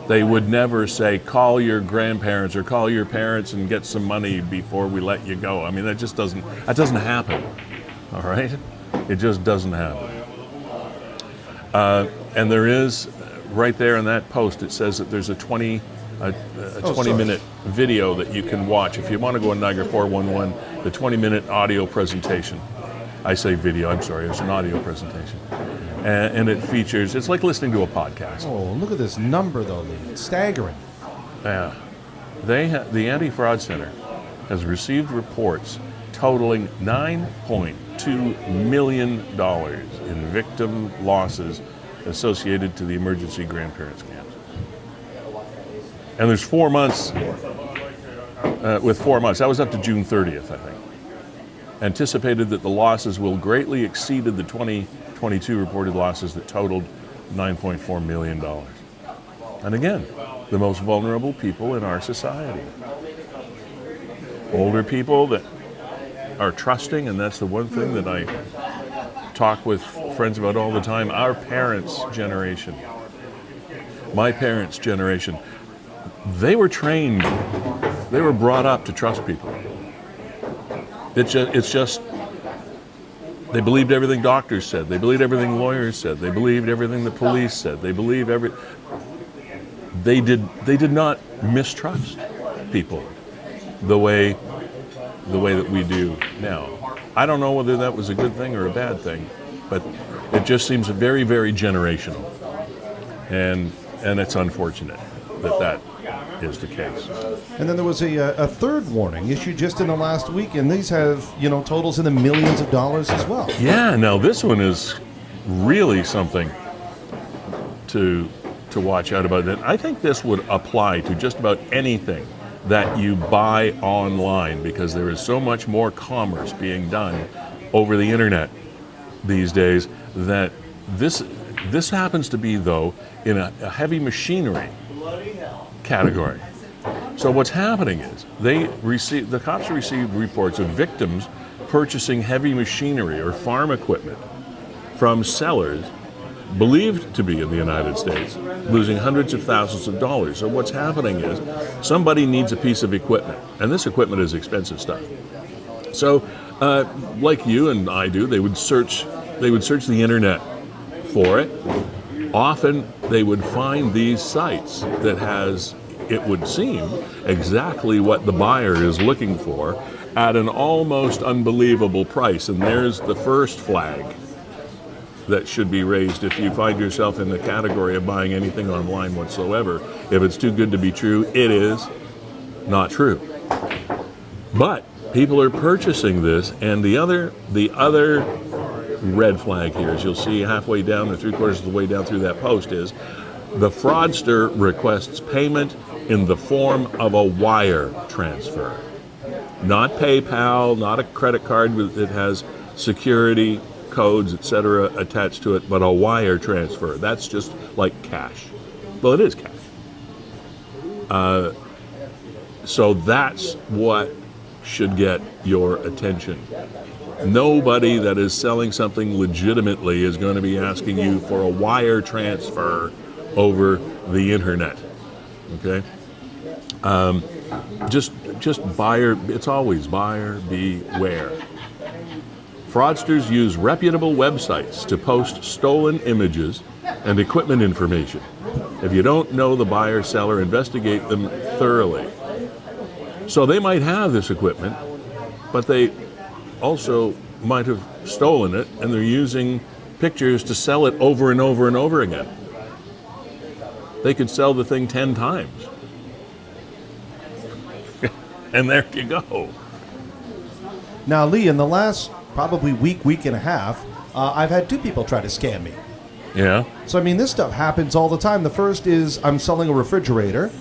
They would never say, call your grandparents or call your parents and get some money before we let you go. I mean, that doesn't happen, all right? It just doesn't happen. And there is, right there in that post, it says that there's a 20-minute video that you can watch. If you want to go on Niagara 411, the 20-minute audio presentation. I say video, I'm sorry, it's an audio presentation. And it features, it's like listening to a podcast. Oh, look at this number, though, Lee. It's staggering. Yeah. The Anti-Fraud Center has received reports totaling $9.2 million in victim losses associated to the emergency grandparent scams. And there's 4 months, with 4 months, that was up to June 30th, I think. Anticipated that the losses will greatly exceeded the 2022 reported losses that totaled $9.4 million. And again, the most vulnerable people in our society. Older people that are trusting, and that's the one thing that I talk with friends about all the time. Our parents' generation, my parents' generation, they were trained, they were brought up to trust people. It's just, they believed everything doctors said. They believed everything lawyers said. They believed everything the police said. They believed They did not mistrust people the way that we do now. I don't know whether that was a good thing or a bad thing, but it just seems very, very generational, and it's unfortunate that is the case. And then there was a third warning issued just in the last week, and these have totals in the millions of dollars as well. Yeah, now this one is really something to watch out about. And I think this would apply to just about anything that you buy online, because there is so much more commerce being done over the internet these days that this happens to be, though, in a heavy machinery category. So what's happening is the cops received reports of victims purchasing heavy machinery or farm equipment from sellers believed to be in the United States, losing hundreds of thousands of dollars. So what's happening is somebody needs a piece of equipment, and this equipment is expensive stuff. So, like you and I do, they would search the internet for it. Often they would find these sites that has, it would seem, exactly what the buyer is looking for at an almost unbelievable price. And there's the first flag that should be raised if you find yourself in the category of buying anything online whatsoever. If it's too good to be true, it is not true. But people are purchasing this, and the other red flag here, as you'll see halfway down or 3/4 of the way down through that post, is the fraudster requests payment in the form of a wire transfer. Not PayPal, not a credit card that has security codes, etc. attached to it, but a wire transfer. That's just like cash. Well, it is cash. So that's what should get your attention. Nobody that is selling something legitimately is going to be asking you for a wire transfer over the internet. Okay? Just buyer, it's always buyer beware. Fraudsters use reputable websites to post stolen images and equipment information. If you don't know the buyer seller, investigate them thoroughly. So they might have this equipment, but they also might have stolen it, and they're using pictures to sell it over and over and over again. They could sell the thing 10 times. And there you go. Now, Lee, in the last probably week and a half, I've had 2 people try to scam me. Yeah. So, I mean, this stuff happens all the time. The first is I'm selling a refrigerator,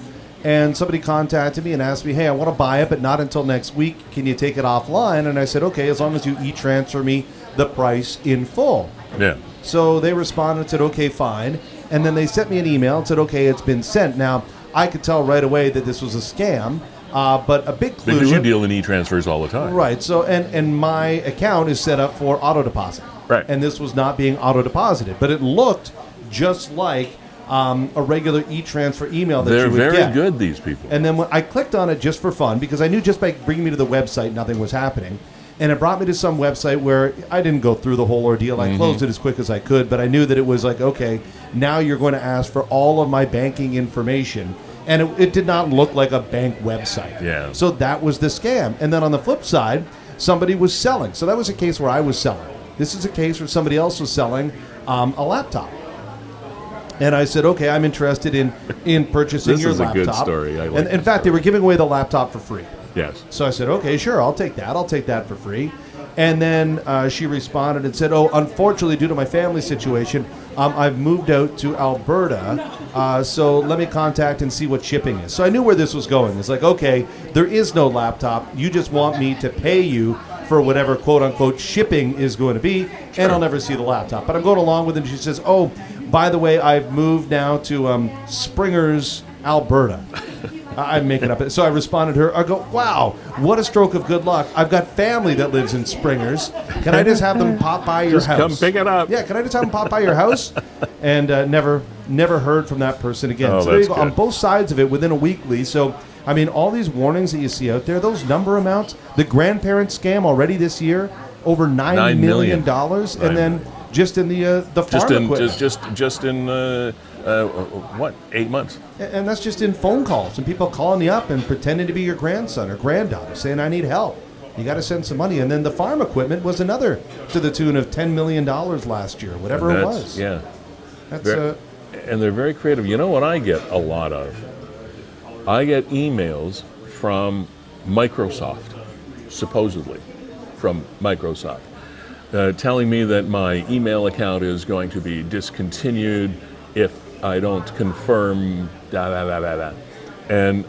and somebody contacted me and asked me, hey, I want to buy it, but not until next week. Can you take it offline? And I said, okay, as long as you e-transfer me the price in full. Yeah. So they responded and said, okay, fine. And then they sent me an email and said, okay, it's been sent. Now, I could tell right away that this was a scam, but a big clue. Because you deal in e-transfers all the time. Right. So, and my account is set up for auto deposit. Right. And this was not being auto deposited, but it looked just like a regular e-transfer email that They're you would get. very good, these people. And then when I clicked on it just for fun, because I knew just by bringing me to the website, nothing was happening. And it brought me to some website where I didn't go through the whole ordeal. I closed it as quick as I could, but I knew that it was like, okay, now you're going to ask for all of my banking information. And it did not look like a bank website. Yeah. So that was the scam. And then on the flip side, somebody was selling. So that was a case where I was selling. This is a case where somebody else was selling a laptop. And I said, okay, I'm interested in purchasing your laptop. This is a good story. I like and in fact, they were giving away the laptop for free. Yes. So I said, okay, sure, I'll take that. I'll take that for free. And then she responded and said, oh, unfortunately, due to my family situation, I've moved out to Alberta, so let me contact and see what shipping is. So I knew where this was going. It's like, okay, there is no laptop. You just want me to pay you for whatever quote-unquote shipping is going to be, and I'll never see the laptop. But I'm going along with it, and she says, oh, by the way, I've moved now to Springers, Alberta. I'm making up it. So I responded to her. I go, wow, what a stroke of good luck. I've got family that lives in Springers. Can I just have them pop by your house? Come pick it up. Yeah, can I just have them pop by your house? And never heard from that person again. Oh, so there you go. good. On both sides of it within a week, Lee. So, I mean, all these warnings that you see out there, those number amounts, the grandparent scam already this year, over $9 million. And then just in the farm equipment. Just in 8 months? And that's just in phone calls and people calling you up and pretending to be your grandson or granddaughter saying, I need help. You got to send some money. And then the farm equipment was another to the tune of $10 million last year, whatever it was. Yeah. That's and they're very creative. You know what I get a lot of? I get emails from Microsoft, supposedly from Microsoft, telling me that my email account is going to be discontinued if I don't confirm and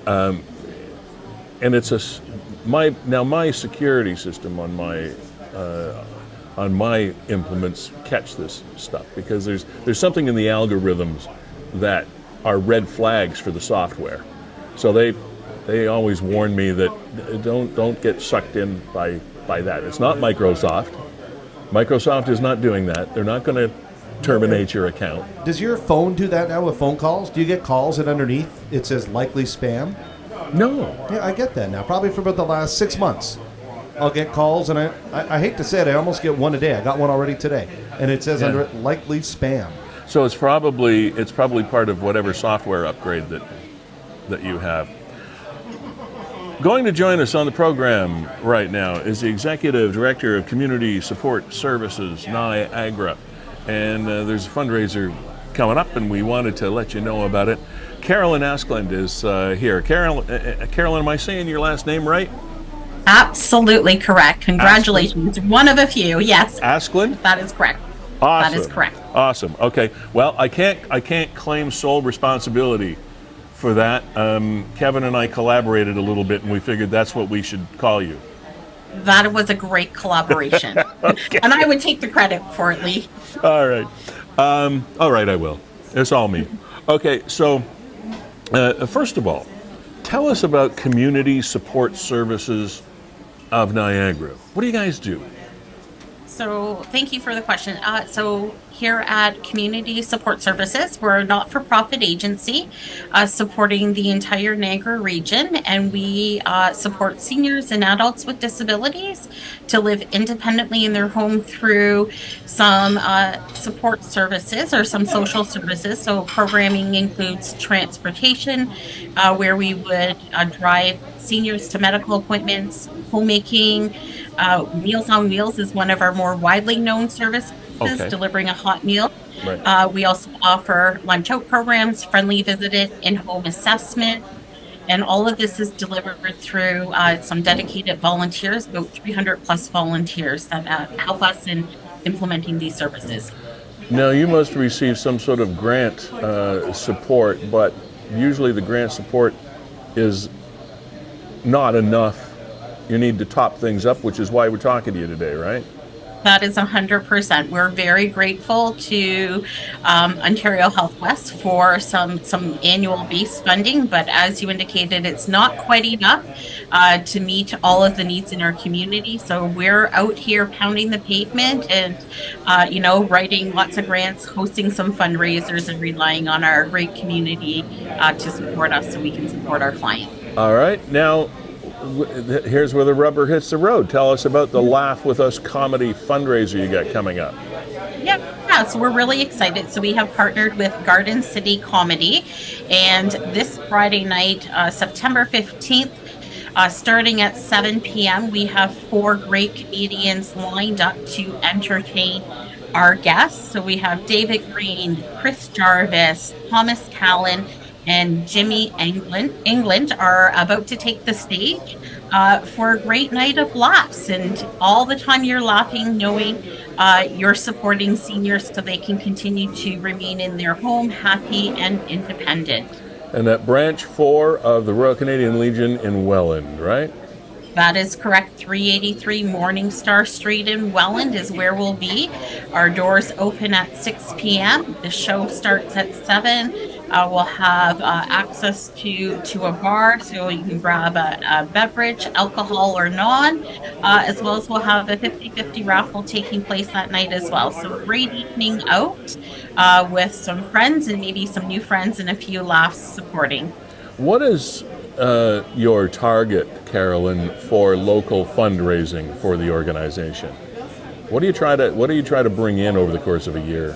it's my security system on my on my implements catch this stuff, because there's something in the algorithms that are red flags for the software. So they always warn me that don't get sucked in by that. It's not Microsoft. Microsoft is not doing that. They're not going to terminate your account. Does your phone do that now with phone calls? Do you get calls and underneath it says likely spam? No. Yeah, I get that now. Probably for about the last 6 months. I'll get calls, and I hate to say it, I almost get one a day. I got one already today, and it says under it likely spam. So it's probably part of whatever software upgrade that you have. Going to join us on the program right now is the Executive Director of Community Support Services, Niagara. And there's a fundraiser coming up, and we wanted to let you know about it. Carolyn Askeland is here. Carolyn, am I saying your last name right? Absolutely correct. Congratulations. Askeland? One of a few, yes. Askeland? That is correct. Awesome. That is correct. Awesome. Okay. Well, I can't claim sole responsibility for that. Kevin and I collaborated a little bit, and we figured that's what we should call you. That was a great collaboration. Okay. And I would take the credit for it, Lee. All right. All right, I will. It's all me. Okay, so first of all, tell us about Community Support Services of Niagara. What do you guys do? So thank you for the question. So here at Community Support Services, we're a not-for-profit agency supporting the entire Niagara region, and we support seniors and adults with disabilities to live independently in their home through some support services or some social services. So programming includes transportation, where we would drive seniors to medical appointments, homemaking. Meals on Wheels is one of our more widely known services, delivering a hot meal. Right. We also offer lunch out programs, friendly visited, in-home assessment, and all of this is delivered through some dedicated volunteers, about 300 plus volunteers that help us in implementing these services. Now, you must receive some sort of grant support, but usually the grant support is not enough. You need to top things up, which is why we're talking to you today, right? That is 100%. We're very grateful to Ontario Health West for some annual base funding, but as you indicated, it's not quite enough to meet all of the needs in our community. So we're out here pounding the pavement and, writing lots of grants, hosting some fundraisers, and relying on our great community to support us so we can support our clients. All right. Now, here's where the rubber hits the road. Tell us about the Laugh With Us comedy fundraiser you got coming up. Yeah, so we're really excited. So we have partnered with Garden City Comedy, and this Friday night, September 15th, starting at 7 p.m., we have 4 great comedians lined up to entertain our guests. So we have David Green, Chris Jarvis, Thomas Callan, and Jimmy England are about to take the stage for a great night of laughs. And all the time you're laughing, knowing you're supporting seniors so they can continue to remain in their home, happy and independent. And at Branch 4 of the Royal Canadian Legion in Welland, right? That is correct. 383 Morningstar Street in Welland is where we'll be. Our doors open at 6 p.m. The show starts at 7. We'll have access to a bar, so you can grab a beverage, alcohol or non, as well as we'll have a 50-50 raffle taking place that night as well. So a great evening out with some friends and maybe some new friends and a few laughs supporting. What is your target, Carolyn, for local fundraising for the organization? What do you try to bring in over the course of a year?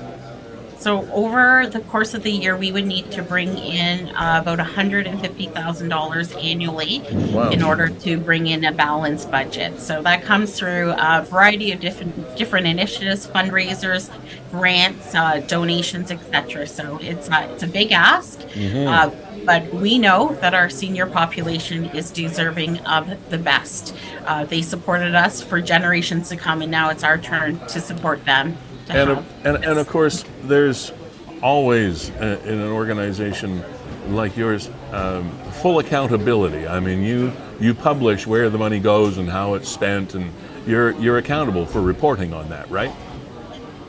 So over the course of the year, we would need to bring in about $150,000 annually. Wow. In order to bring in a balanced budget. So that comes through a variety of different initiatives, fundraisers, grants, donations, etc. So it's a big ask. Mm-hmm. But we know that our senior population is deserving of the best. They supported us for generations to come, and now it's our turn to support them. And of course, there's always in an organization like yours full accountability. I mean, you publish where the money goes and how it's spent, and you're accountable for reporting on that, right?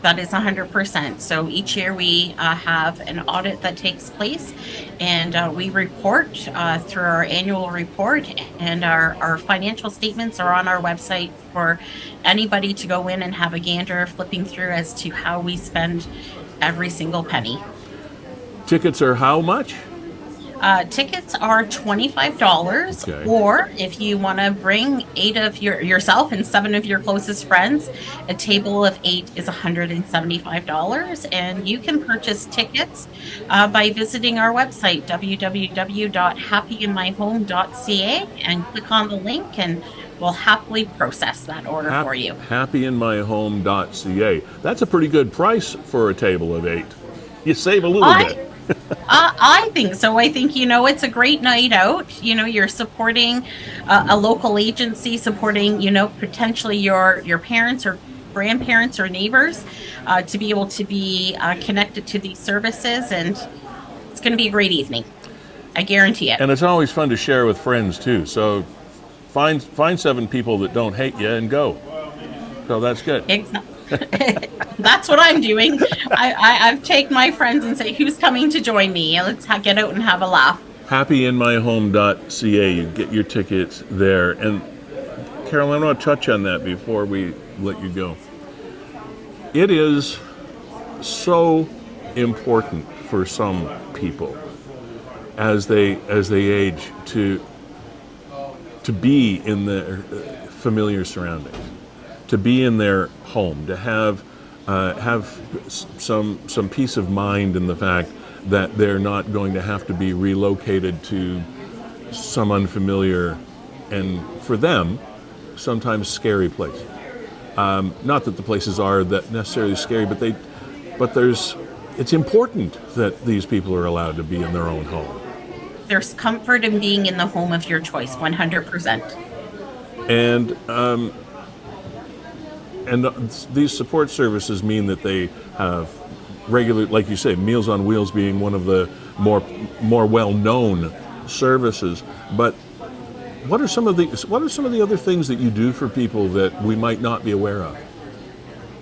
That is 100%. So each year we have an audit that takes place, and we report through our annual report, and our financial statements are on our website for anybody to go in and have a gander flipping through as to how we spend every single penny. Tickets are how much? Tickets are $25, okay. Or if you want to bring 8 of yourself and 7 of your closest friends, a table of 8 is $175, and you can purchase tickets by visiting our website, www.happyinmyhome.ca, and click on the link, and we'll happily process that order for you. Happyinmyhome.ca. That's a pretty good price for a table of 8. You save a little bit. I think so. I think, it's a great night out. You're supporting a local agency, supporting, potentially your parents or grandparents or neighbors to be able to be connected to these services. And it's going to be a great evening. I guarantee it. And it's always fun to share with friends, too. So find 7 people that don't hate you and go. So that's good. Exactly. That's what I'm doing. I've taken my friends and say, who's coming to join me? Let's get out and have a laugh. Happyinmyhome.ca. You get your tickets there. And Carolyn, I want to touch on that before we let you go. It is so important for some people as they age to be in their familiar surroundings, to be in their home, to have some peace of mind in the fact that they're not going to have to be relocated to some unfamiliar and, for them, sometimes scary place. Not that the places are that necessarily scary, but it's important that these people are allowed to be in their own home. There's comfort in being in the home of your choice, 100%. And these support services mean that they have regular, like you say, Meals on Wheels being one of the more well-known services. But what are some of the other things that you do for people that we might not be aware of?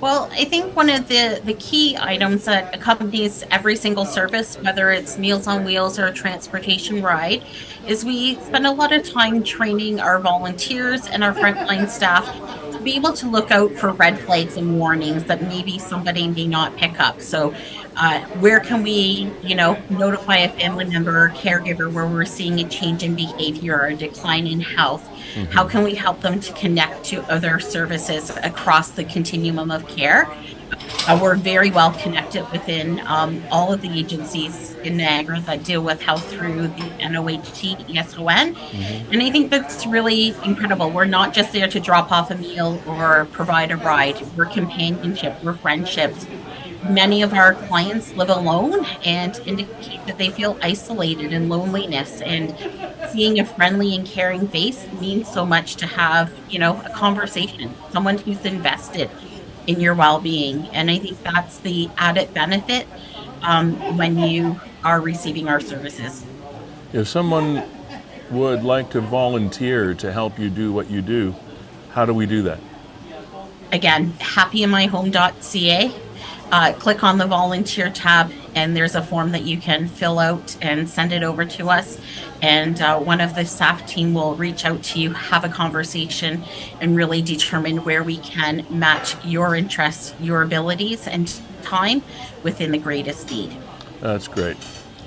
Well, I think one of the key items that accompanies every single service, whether it's Meals on Wheels or a transportation ride, is we spend a lot of time training our volunteers and our frontline staff to be able to look out for red flags and warnings that maybe somebody may not pick up. So where can we, notify a family member or caregiver where we're seeing a change in behavior or a decline in health? Mm-hmm. How can we help them to connect to other services across the continuum of care? We're very well connected within all of the agencies in Niagara that deal with health through the NOHT, ESON. Mm-hmm. And I think that's really incredible. We're not just there to drop off a meal or provide a ride. We're companionship, we're friendships. Many of our clients live alone and indicate that they feel isolated and loneliness, and seeing a friendly and caring face means so much to have, a conversation, someone who's invested in your well-being. And I think that's the added benefit when you are receiving our services. If someone would like to volunteer to help you do what you do, how do we do that? Again, happyinmyhome.ca. Click on the volunteer tab, and there's a form that you can fill out and send it over to us. And one of the staff team will reach out to you, have a conversation, and really determine where we can match your interests, your abilities, and time within the greatest need. That's great.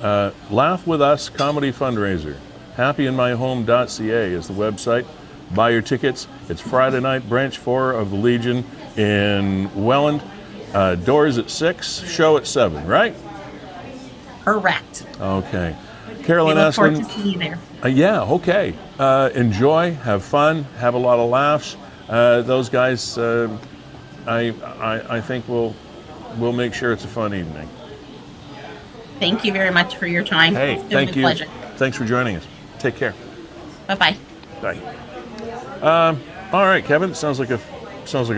Laugh with Us Comedy Fundraiser. Happyinmyhome.ca is the website. Buy your tickets. It's Friday night, Branch 4 of the Legion in Welland. Doors at 6, show at 7, right? Correct. Okay. Carolyn Askeland. We look forward to seeing you there. Yeah, okay. Enjoy, have fun, have a lot of laughs. Those guys, I think we'll make sure it's a fun evening. Thank you very much for your time. Hey, thank you. Pleasure. Thanks for joining us. Take care. Bye-bye. Bye. All right, Kevin. Sounds like a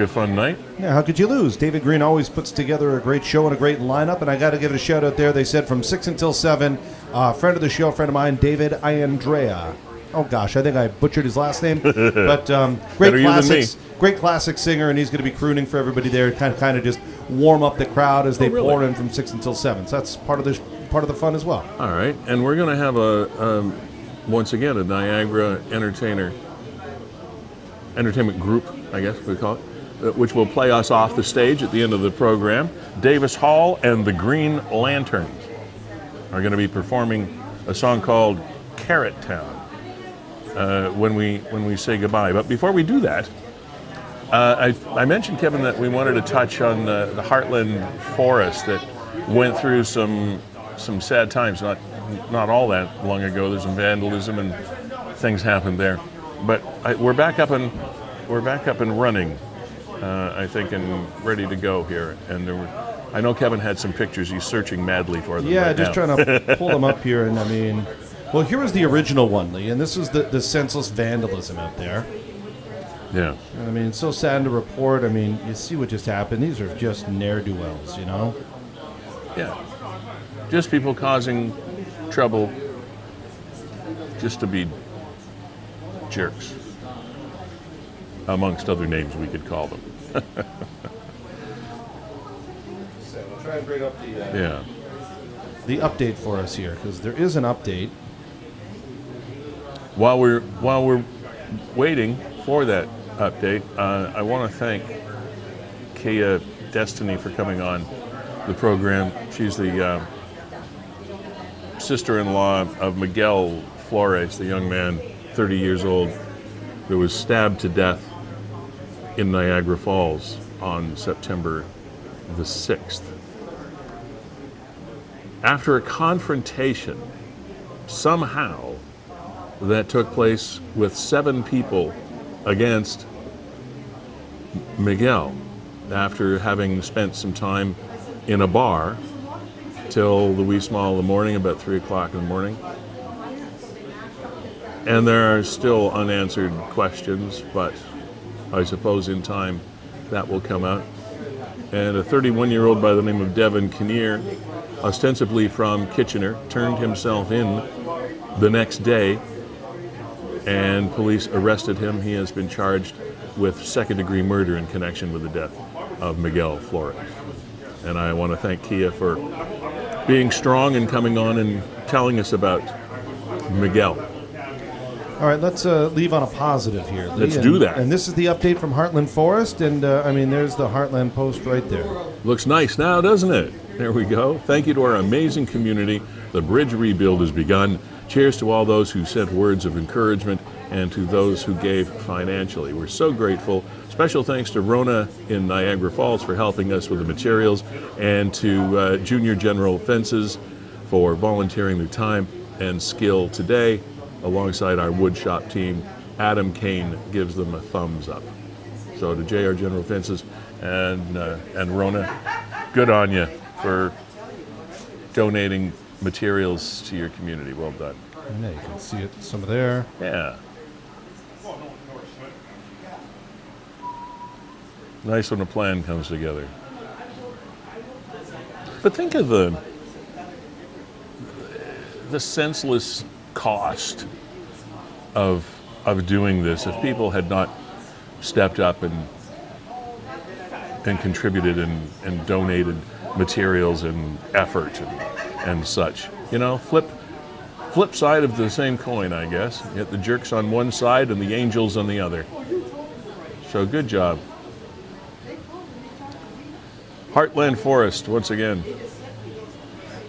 fun night. Yeah, how could you lose? David Green always puts together a great show and a great lineup, and I got to give it a shout out there. They said from 6 until 7, friend of the show, friend of mine, David Iandrea. oh gosh, I think I butchered his last name, but great classic singer, and he's going to be crooning for everybody there, kind of just warm up the crowd as they pour in from 6 until 7. So that's part of the fun as well. All right, and we're going to have once again a Niagara entertainment group, I guess we call it, which will play us off the stage at the end of the program. Davis Hall and the Green Lanterns are going to be performing a song called Carrot Town when we say goodbye. But before we do that, I mentioned, Kevin, that we wanted to touch on the Heartland Forest that went through some sad times. Not all that long ago. There's some vandalism and things happened there. But we're back up and running, I think, and ready to go here. And I know Kevin had some pictures. He's searching madly for them. Yeah, right just now. trying to pull them up here. And I mean, well, here was the original one, Lee, and this was the senseless vandalism out there. Yeah. And I mean, it's so sad to report. I mean, you see what just happened. These are just ne'er-do-wells, you know? Yeah. Just people causing trouble just to be jerks, amongst other names we could call them. So we'll try and bring up the update for us here, because there is an update. While we're waiting for that update, I want to thank Keya Destyni for coming on the program. She's the sister-in-law of Miguel Flores, the young man, 30 years old, who was stabbed to death in Niagara Falls on September the 6th. After a confrontation, somehow, that took place with 7 people against Miguel, after having spent some time in a bar till the wee small of the morning, about 3 o'clock in the morning. And there are still unanswered questions, but I suppose in time that will come out. And a 31-year-old by the name of Devin Kinnear, ostensibly from Kitchener, turned himself in the next day, and police arrested him. He has been charged with second-degree murder in connection with the death of Miguel Flores. And I want to thank Keya for being strong and coming on and telling us about Miguel. All right, let's leave on a positive here, Lee. Let's do that. And this is the update from Heartland Forest, and I mean, there's the Heartland post right there. Looks nice now, doesn't it? There we go. Thank you to our amazing community. The bridge rebuild has begun. Cheers to all those who sent words of encouragement and to those who gave financially. We're so grateful. Special thanks to Rona in Niagara Falls for helping us with the materials, and to Junior General Fences for volunteering their time and skill today. Alongside our woodshop team, Adam Kane gives them a thumbs up. So to JR General Fences and Rona, good on you for donating materials to your community. Well done. And yeah, you can see it, some of there. Yeah. Nice when a plan comes together. But think of the senseless cost of doing this. If people had not stepped up and contributed and donated materials and effort and such, you know, flip side of the same coin, I guess. You get the jerks on one side and the angels on the other. So good job. Heartland Forest, once again,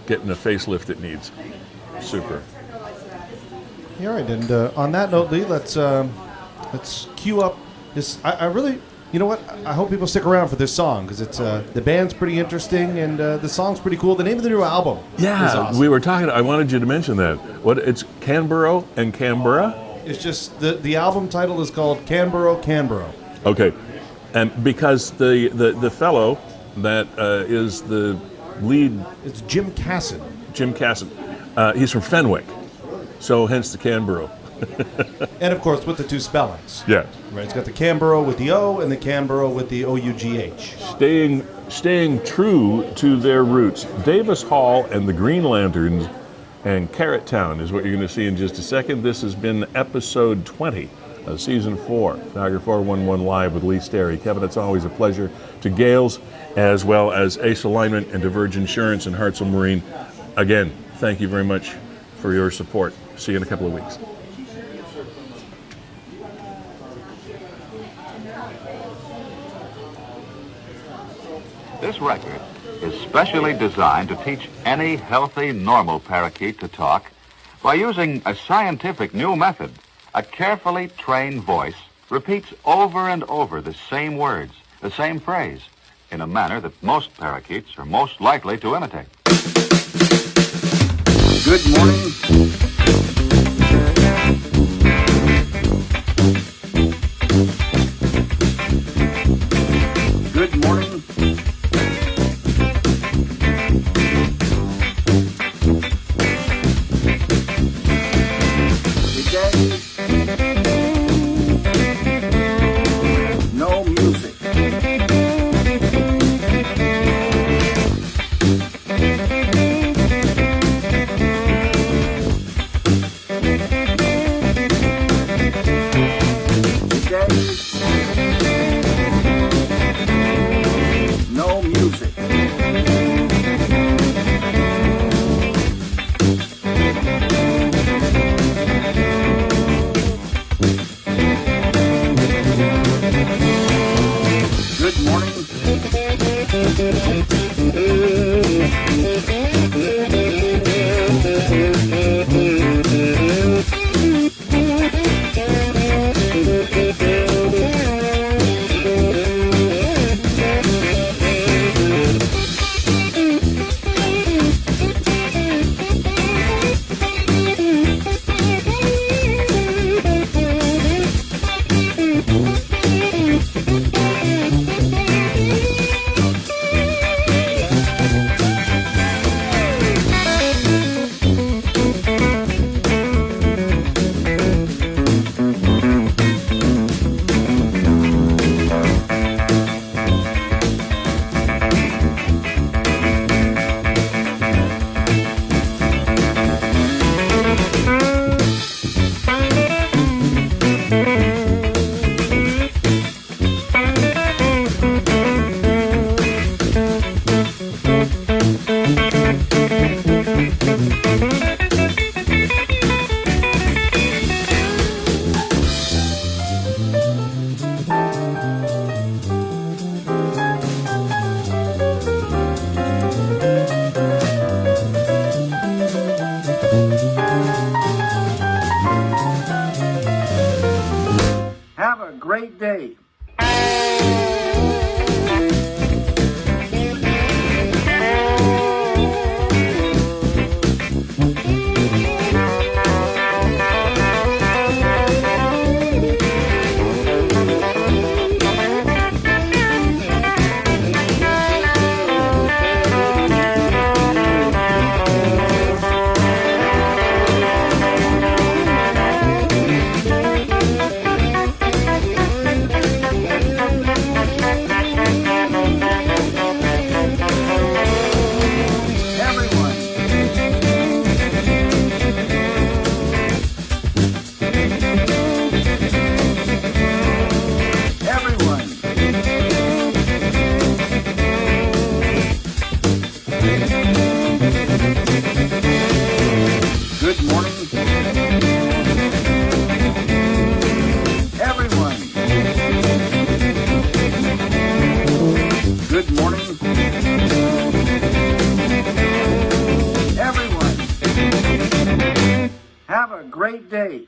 getting the facelift it needs. Super. All right, and on that note, Lee, let's cue up this. I really, you know what? I hope people stick around for this song, because it's the band's pretty interesting and the song's pretty cool. The name of the new album. Yeah, is awesome. We were talking. I wanted you to mention that. It's Canberra and Canberra. It's just the album title is called Canberra. Okay, and because the fellow that is the lead, it's Jim Casson. He's from Fenwick. So hence the Canberra. And of course with the two spellings. Yeah. Right. It's got the Canberra with the O and the Canberra with the O-U-G-H. Staying true to their roots. Davis Hall and the Green Lanterns And Carrot Town is what you're going to see in just a second. This has been episode 20 of season 4, Niagara 411 Live with Sterry. Kevin, it's always a pleasure. To Gales, as well as Ace Alignment and Diverge Insurance and Hartzell Marine. Again, thank you very much for your support. See you in a couple of weeks. This record is specially designed to teach any healthy, normal parakeet to talk by using a scientific new method. A carefully trained voice repeats over and over the same words, the same phrase, in a manner that most parakeets are most likely to imitate. Good morning. Good morning. No music. No music. Good morning. Have a great day. Have a great day.